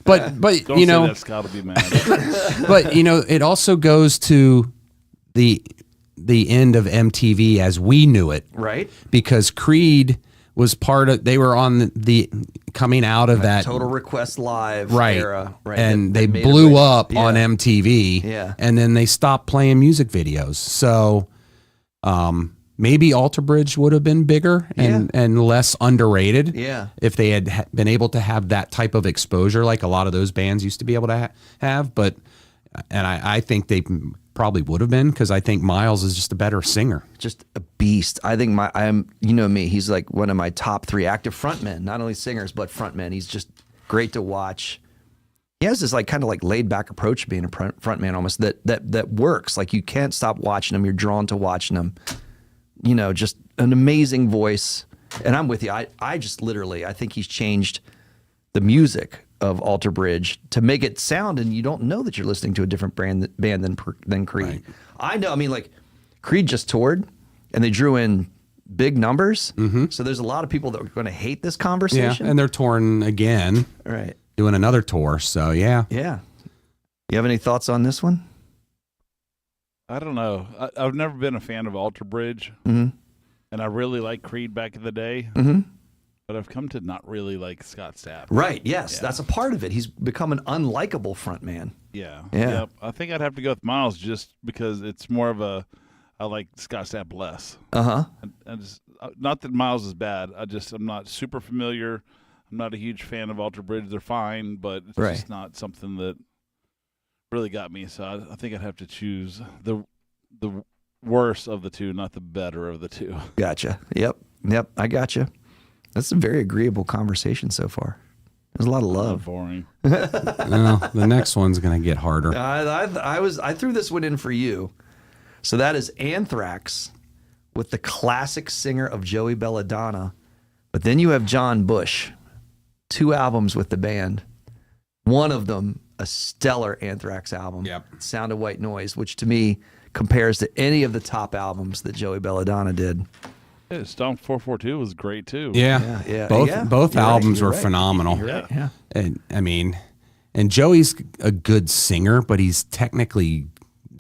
But Don't you say know, that, Scott will be mad. but you know, it also goes to the end of MTV as we knew it, Right. because Creed was part of. They were on the coming out of that Total Request Live right era. Right. and That they made blew it- up yeah. on MTV. Yeah. And then they stopped playing music videos. So maybe Alter Bridge would have been bigger and less underrated. Yeah. If they had been able to have that type of exposure, like a lot of those bands used to be able to have. But I think they probably would have been, because I think Miles is just a better singer. Just a beast. I think you know me, he's like one of my top 3 active frontmen, not only singers, but frontmen. He's just great to watch. He has this like kind of like laid back approach to being a frontman almost that works. Like you can't stop watching him. You're drawn to watching him. You know, just an amazing voice. And I'm with you. I just literally, I think he's changed the music of Alter Bridge to make it sound, and you don't know that you're listening to a different band than Creed. Right. I know. I mean, like Creed just toured, and they drew in big numbers. So there's a lot of people that are going to hate this Yeah. conversation. And they're touring again, Right. doing another tour. So yeah. Yeah. You have any thoughts on this one? I don't know. I've never been a fan of Alter Bridge, Mm-hmm. and I really liked Creed back in the day. Mm-hmm. But I've come to not really like Scott Stapp. Right. Yes. Yeah. That's a part of it. He's become an unlikable frontman. Yeah. Yeah. Yep. I think I'd have to go with Miles just because it's more of I like Scott Stapp less. Uh-huh. I just, not that Miles is bad. I'm not super familiar. I'm not a huge fan of Alter Bridge. They're fine, but it's Right. just not something that really got me. So I think I'd have to choose the worse of the two, not the better of the two. Gotcha. Yep. I gotcha. That's a very agreeable conversation so far. There's a lot of love. Boring. Well, the next one's going to get harder. I threw this one in for you. So that is Anthrax with the classic singer of Joey Belladonna. But then you have John Bush, 2 albums with the band. One of them, a stellar Anthrax album, Sound of White Noise, which to me compares to any of the top albums that Joey Belladonna did. Yeah, Stomp 442 was great too. Yeah. Both albums were phenomenal. You're right, yeah. And I mean, and Joey's a good singer, but he's technically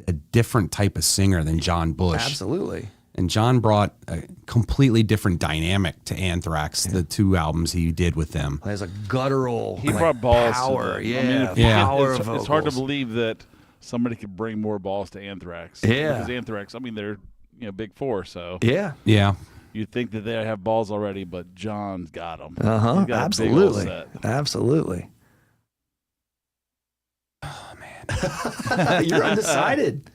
a different type of singer than John Bush. Absolutely. And John brought a completely different dynamic to Anthrax, the 2 albums he did with them. There's a guttural He brought balls power. to them. Power it's, vocals. it's hard to believe that somebody could bring more balls to Anthrax. Yeah. Because Anthrax, I mean, they're big 4, so Yeah. you'd think that they have balls already, but John's got them. Absolutely. Absolutely. Oh man, you're undecided.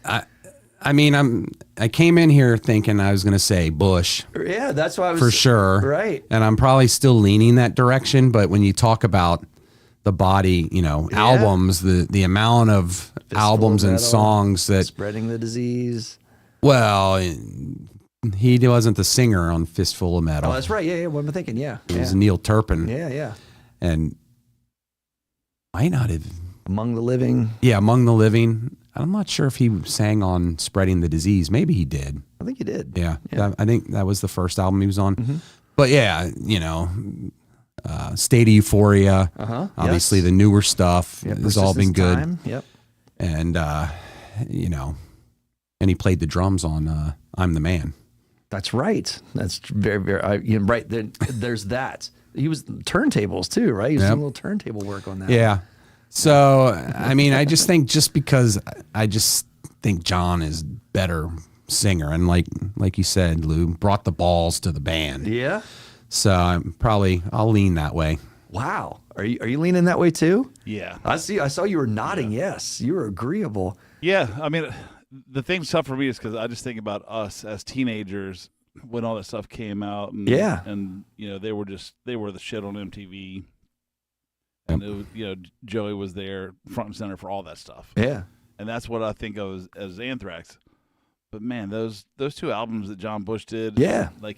I mean, I came in here thinking I was going to say Bush. Yeah, that's why I was for sure. Right. And I'm probably still leaning that direction, but when you talk about the body, albums, the amount of albums and songs that Spreading the Disease. Well, he wasn't the singer on Fistful of Metal. Oh, that's right. Yeah. What am I thinking? Yeah. It was Neil Turpin. Yeah. And might not have. Among the Living. Yeah, Among the Living. I'm not sure if he sang on Spreading the Disease. Maybe he did. I think he did. Yeah. I think that was the first album he was on. Mm-hmm. But yeah, State of Euphoria. Obviously, the newer stuff has all been good. Time. Yep. And and he played the drums on I'm the Man. That's right. That's very, very right. There's that. He was turntables too, right? He was doing a little turntable work on that. Yeah. So I mean, I just think because John is better singer, and like you said, Lou brought the balls to the band. Yeah. So I'll lean that way. Wow. Are you leaning that way too? Yeah. I see. I saw you were nodding. Yes, you were agreeable. Yeah. I mean, the thing's tough for me is because I just think about us as teenagers when all that stuff came out. And, and they were the shit on MTV. And it was, Joey was there front and center for all that stuff. Yeah. And that's what I think of as Anthrax. But man, those 2 albums that John Bush did,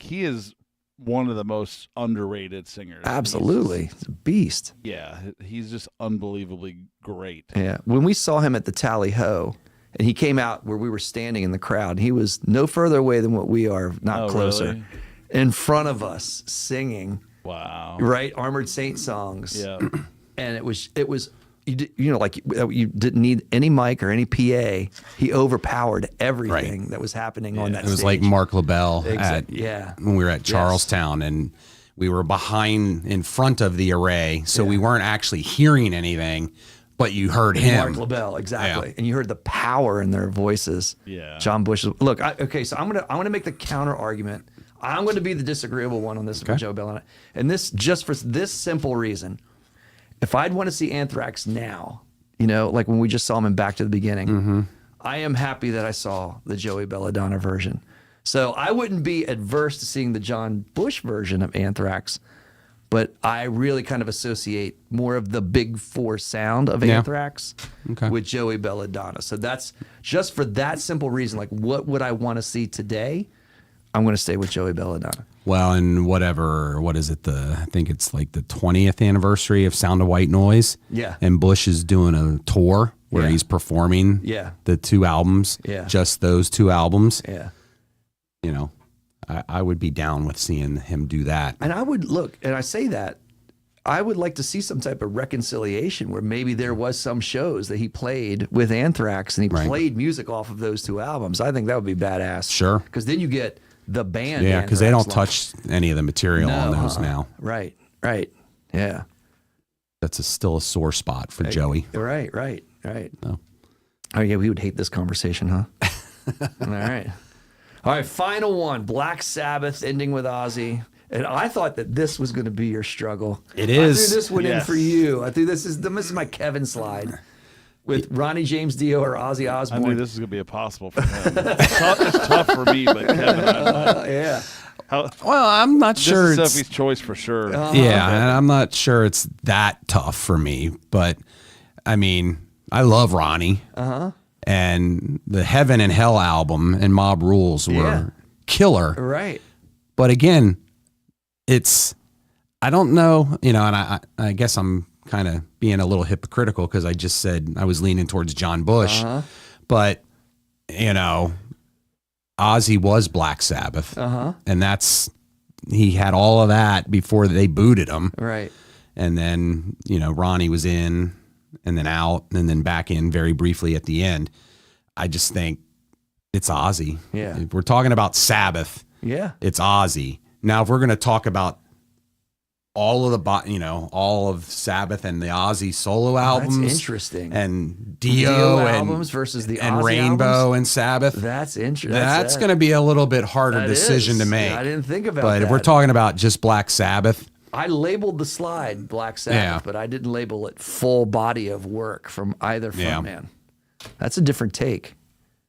he is one of the most underrated singers. Absolutely. He's a beast. Yeah, he's just unbelievably great. Yeah. When we saw him at the Tally Ho, and he came out where we were standing in the crowd, he was no further away than what we are, not closer. Really? In front of us singing. Wow. Right? Armored Saint songs. Yeah. And it was you didn't need any mic or any PA. He overpowered everything that was happening on that stage. It was like Mark LaBelle when we were at Charlestown, and we were in front of the array, so we weren't actually hearing anything, but you heard him. Mark LaBelle, exactly. And you heard the power in their voices. Yeah. John Bush. Look, so I'm gonna make the counter argument. I'm going to be the disagreeable one on this with Joe Belladonna. And this just for this simple reason. If I'd want to see Anthrax now, like when we just saw him in Back to the Beginning, I am happy that I saw the Joey Belladonna version. So I wouldn't be adverse to seeing the John Bush version of Anthrax, but I really kind of associate more of the big 4 sound of Anthrax with Joey Belladonna. So that's just for that simple reason. Like, what would I want to see today? I'm going to stay with Joey Belladonna. Well, and what is it? I think it's like the 20th anniversary of Sound of White Noise. Yeah. And Bush is doing a tour where he's performing the 2 albums. Yeah. Just those 2 albums. Yeah. I would be down with seeing him do that. And I would and I say that, I would like to see some type of reconciliation where maybe there was some shows that he played with Anthrax and he played music off of those 2 albums. I think that would be badass. Sure. Because then you get the band. Yeah, because they don't touch any of the material on those now. Right. Yeah. That's still a sore spot for Joey. Right. No. Oh, yeah, we would hate this conversation, huh? All right, final one. Black Sabbath ending with Ozzy. And I thought that this was going to be your struggle. It is. I threw this one in for you. I think this is my Kevin slide. With Ronnie James Dio or Ozzy Osbourne. I knew this was going to be impossible for him. It's tough for me, but Kevin. How? Well, I'm not sure. This is It's, Sophie's choice for sure. yeah, and I'm not sure it's that tough for me. But I mean, I love Ronnie. And the Heaven and Hell album and Mob Rules were killer. Right. But again, I don't know, and I guess I'm kind of being a little hypocritical because I just said I was leaning towards John Bush. But, Ozzy was Black Sabbath. And he had all of that before they booted him. Right. And then, Ronnie was in and then out and then back in very briefly at the end. I just think it's Ozzy. Yeah. If we're talking about Sabbath, it's Ozzy. Now, if we're going to talk about all of Sabbath and the Ozzy solo albums, that's interesting. And Dio and albums versus the and Ozzy Rainbow albums? and Sabbath. That's interesting. That's going to be a little bit harder decision to make. I didn't think about that. But if we're talking about just Black Sabbath, I labeled the slide Black Sabbath, but I didn't label it full body of work from either frontman. That's a different take.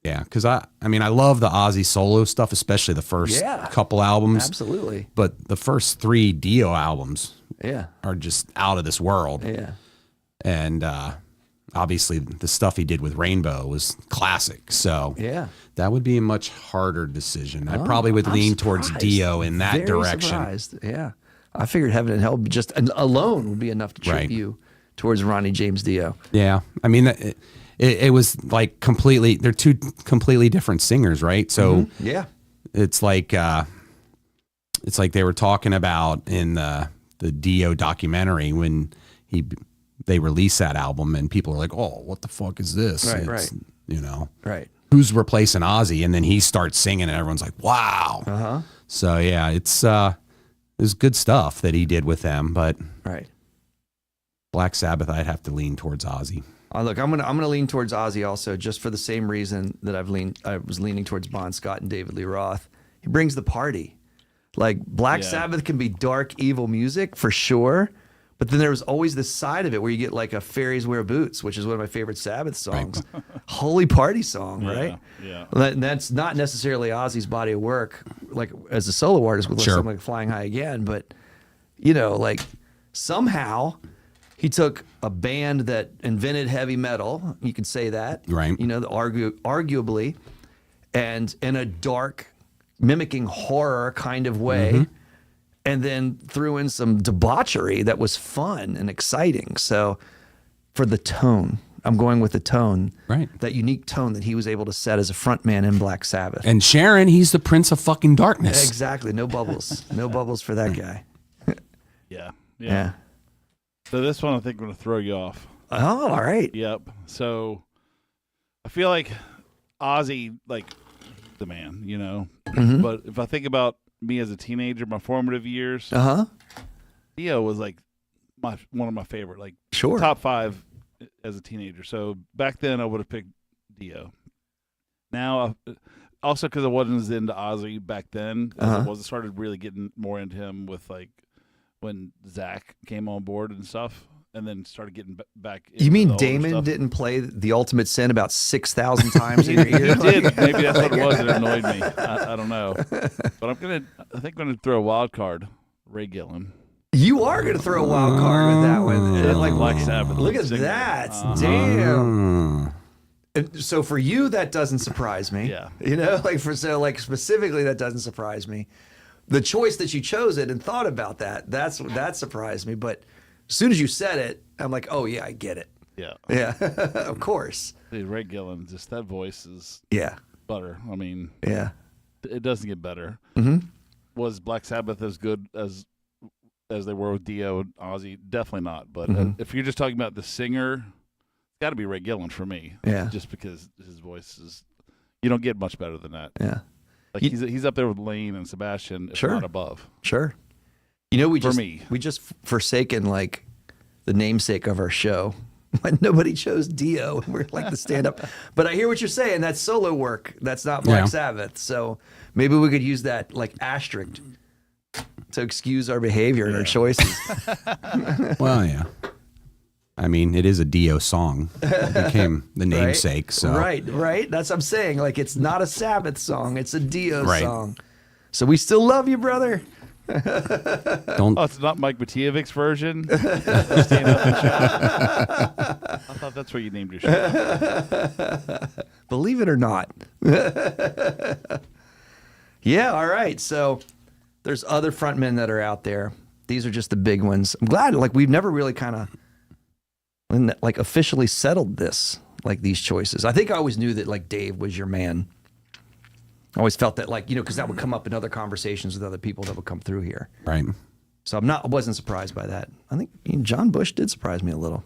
yeah, because I love the Ozzy solo stuff, especially the first couple albums. Absolutely. But the first 3 Dio albums are just out of this world. Yeah. And obviously the stuff he did with Rainbow was classic. So that would be a much harder decision. I probably would lean towards Dio in that Very direction. Surprised. Yeah. I figured Heaven and Hell just alone would be enough to trip you towards Ronnie James Dio. Yeah. I mean, it was like they're 2 completely different singers, right? So it's like they were talking about in the Dio documentary when they released that album and people are like, oh, what the fuck is this? Right. Who's replacing Ozzy? And then he starts singing and everyone's like, wow. So yeah, it's good stuff that he did with them, but Black Sabbath, I'd have to lean towards Ozzy. Look, I'm gonna lean towards Ozzy also, just for the same reason that I was leaning towards Bon Scott and David Lee Roth. He brings the party. Like Black Sabbath can be dark, evil music for sure, but then there was always this side of it where you get like a Fairies Wear Boots, which is one of my favorite Sabbath songs. Holy party song, right? Yeah. That's not necessarily Ozzy's body of work, like as a solo artist with something like Flying High Again, but like somehow he took a band that invented heavy metal, you could say that, right? Arguably, and in a dark, mimicking horror kind of way, and then threw in some debauchery that was fun and exciting. So for the tone, I'm going with the tone, right? That unique tone that he was able to set as a frontman in Black Sabbath. And Sharon, he's the Prince of fucking darkness. Exactly. No bubbles. No bubbles for that guy. Yeah. So this one I think I'm going to throw you off. Oh, all right. Yep. So I feel like Ozzy, like, the man, But if I think about me as a teenager, my formative years, Dio was like one of my favorite, like top 5 as a teenager. So back then I would have picked Dio. Now, also because I wasn't as into Ozzy back then, as I started really getting more into him with like when Zach came on board and stuff, and then started getting back into You mean the older Damon stuff. didn't play The Ultimate Sin about 6,000 times in your ear? He did. Maybe that's what it was that annoyed me. I don't know. But I think I'm gonna throw a wild card. Ray Gillen. You are going to throw a wild card with that one. Like Black Sabbath. Look at that. Damn. And so for you, that doesn't surprise me. Yeah. Specifically, that doesn't surprise me. The choice that you chose it and thought about that surprised me. But as soon as you said it, I'm like, oh yeah, I get it. Yeah. Yeah. Of course. Dude, Ray Gillen, just that voice is butter. I mean, it doesn't get better. Was Black Sabbath as good as they were with Dio and Ozzy? Definitely not. But if you're just talking about the singer, it's got to be Ray Gillen for me. Yeah. Just because his voice is, you don't get much better than that. Yeah. Like he's up there with Lane and Sebastian, if not above. Sure. We just forsaken like the namesake of our show. Nobody chose Dio. We're like the stand-up. But I hear what you're saying. That's solo work. That's not Black Sabbath. So maybe we could use that like asterisk to excuse our behavior and our choices. Well, yeah. I mean, it is a Dio song. It became the namesake. So Right. That's what I'm saying. Like, it's not a Sabbath song. It's a Dio song. So we still love you, brother. Don't. Oh, it's not Mike Matijevic's version. Stand up and shout. I thought that's what you named your show. Believe it or not. Yeah, all right. So there's other frontmen that are out there. These are just the big ones. I'm glad, like, we've never really kind of, like, officially settled this, like, these choices. I think I always knew that, like, Dave was your man. I always felt that, like, you know, because that would come up in other conversations with other people that would come through here. Right. So I wasn't surprised by that. I think John Bush did surprise me a little.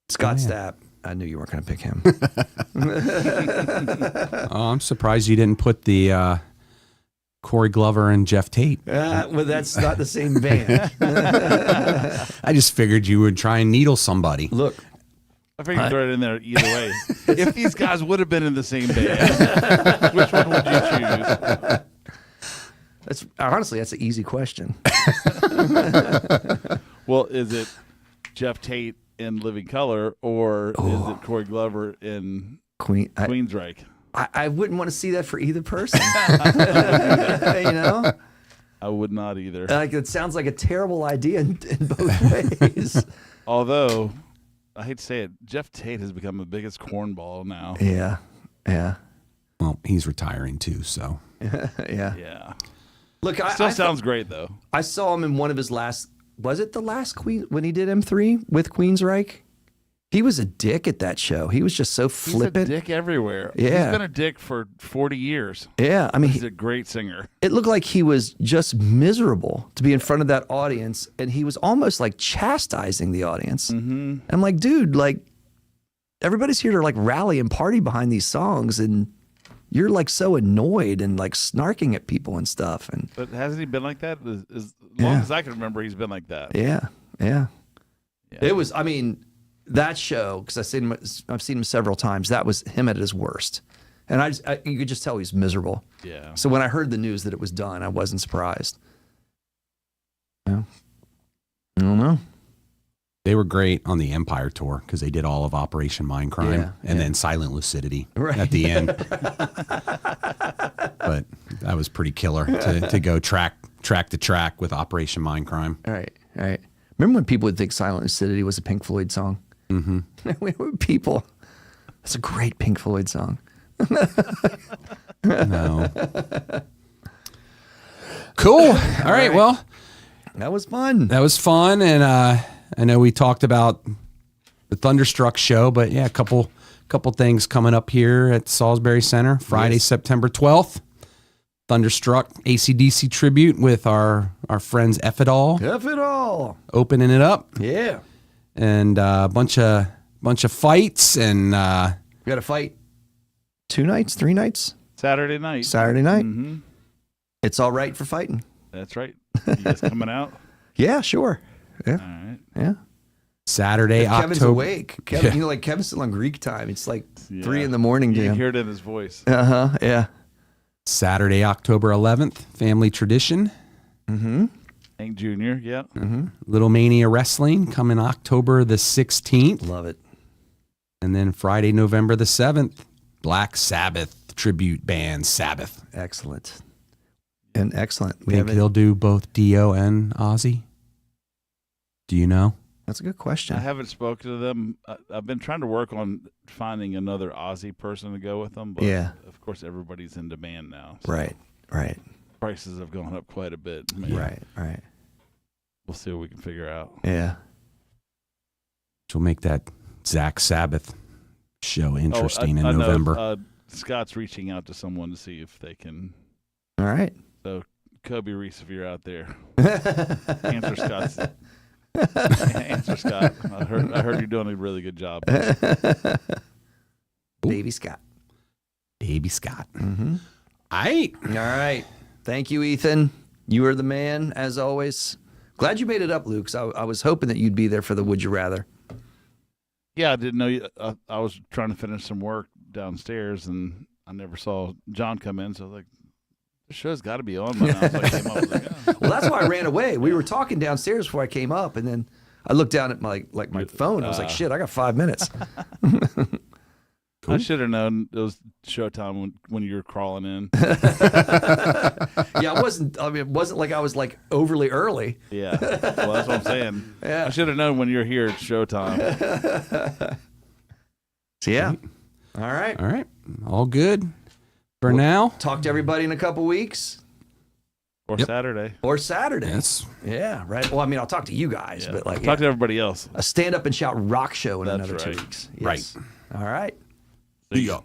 Scott Stapp, I knew you weren't going to pick him. Oh, I'm surprised you didn't put the Corey Glover and Jeff Tate. Well, that's not the same band. I just figured you would try and needle somebody. Look, I figured you'd throw it in there either way. If these guys would have been in the same band, which one would you choose? that's an easy question. Well, is it Jeff Tate in Living Color, or is it Corey Glover in Queensryche? I wouldn't want to see that for either person. You know? I would not either. Like, it sounds like a terrible idea in both ways. Although, I hate to say it, Jeff Tate has become the biggest cornball now. Yeah. Well, he's retiring too, so. Yeah. Look, Still sounds great, though. I saw him in one of his last, was it the last Queen, when he did M3 with Queensryche? He was a dick at that show. He was just so flippant. He's a dick everywhere. Yeah. He's been a dick for 40 years. Yeah, I mean, He's a great singer. it looked like he was just miserable to be in front of that audience, and he was almost like chastising the audience. Mm-hmm. I'm like, dude, like, everybody's here to like rally and party behind these songs, and you're like so annoyed and like snarking at people and stuff. And But hasn't he been like that? As long as I can remember, he's been like that. yeah. It was, I mean, that show, because I've seen him several times. That was him at his worst, and you could just tell he was miserable. Yeah. So when I heard the news that it was done, I wasn't surprised. Yeah. I don't know. They were great on the Empire tour because they did all of Operation Mindcrime and then Silent Lucidity at the end. But that was pretty killer to go track to track with Operation Mindcrime. All right. Remember when people would think Silent Lucidity was a Pink Floyd song? Mm-hmm. People, that's a great Pink Floyd song. No. Cool. All right. Well, that was fun. That was fun, and I know we talked about the Thunderstruck show, but yeah, a couple things coming up here at Salisbury Center, Friday, September 12th. Thunderstruck AC/DC tribute with our friends F It All. F It All. Opening it up. Yeah. And a bunch of fights, and we got to fight 2 nights, 3 nights? Saturday night. Mm-hmm. It's all right for fighting. That's right. You guys coming out? Yeah, sure. Yeah. All right. Yeah. Saturday, Kevin's October. awake. Kevin, you know, like Kevin's still on Greek time. It's like 3 in the morning to You him. can hear it in his voice. Yeah. Saturday, October 11th, Family Tradition. Mm-hmm. Hank Jr., yeah. Mm-hmm. Little Mania Wrestling coming October the 16th. Love it. And then Friday, November the 7th, Black Sabbath tribute band Sabbath. Excellent. And excellent. Think he'll do both Dio and Ozzy? Do you know? That's a good question. I haven't spoken to them. I've been trying to work on finding another Aussie person to go with them, but of course everybody's in demand now. So Right. prices have gone up quite a bit. Right. We'll see what we can figure out. Yeah. Which will make that Zach Sabbath show interesting in I November. know, Scott's reaching out to someone to see if they can. All right. So, Kobe Reese, if you're out there, answer Scott. I heard you're doing a really good job. Baby Scott. Mm-hmm. All right. Thank you, Ethan. You are the man, as always. Glad you made it up, Luke. 'Cause I was hoping that you'd be there for the Would You Rather. Yeah, I didn't know you. I was trying to finish some work downstairs, and I never saw John come in, so I was like, the show's got to be on by now. So I came up, I was like, oh. Well, that's why I ran away. We were talking downstairs before I came up, and then I looked down at my phone. I was like, shit, I got 5 minutes. I should have known it was showtime when you were crawling in. Yeah, it wasn't like I was like overly early. Yeah, well, that's what I'm saying. Yeah. I should have known when you're here at showtime. So yeah. All right. All right. All good for now. Talk to everybody in a couple weeks. Or Saturday. Or Saturday. Yes. Yeah, right. Well, I mean, I'll talk to you guys, but like Talk to everybody else. a stand up and shout rock show in That's another right. 2 weeks. Right. All right. See y'all.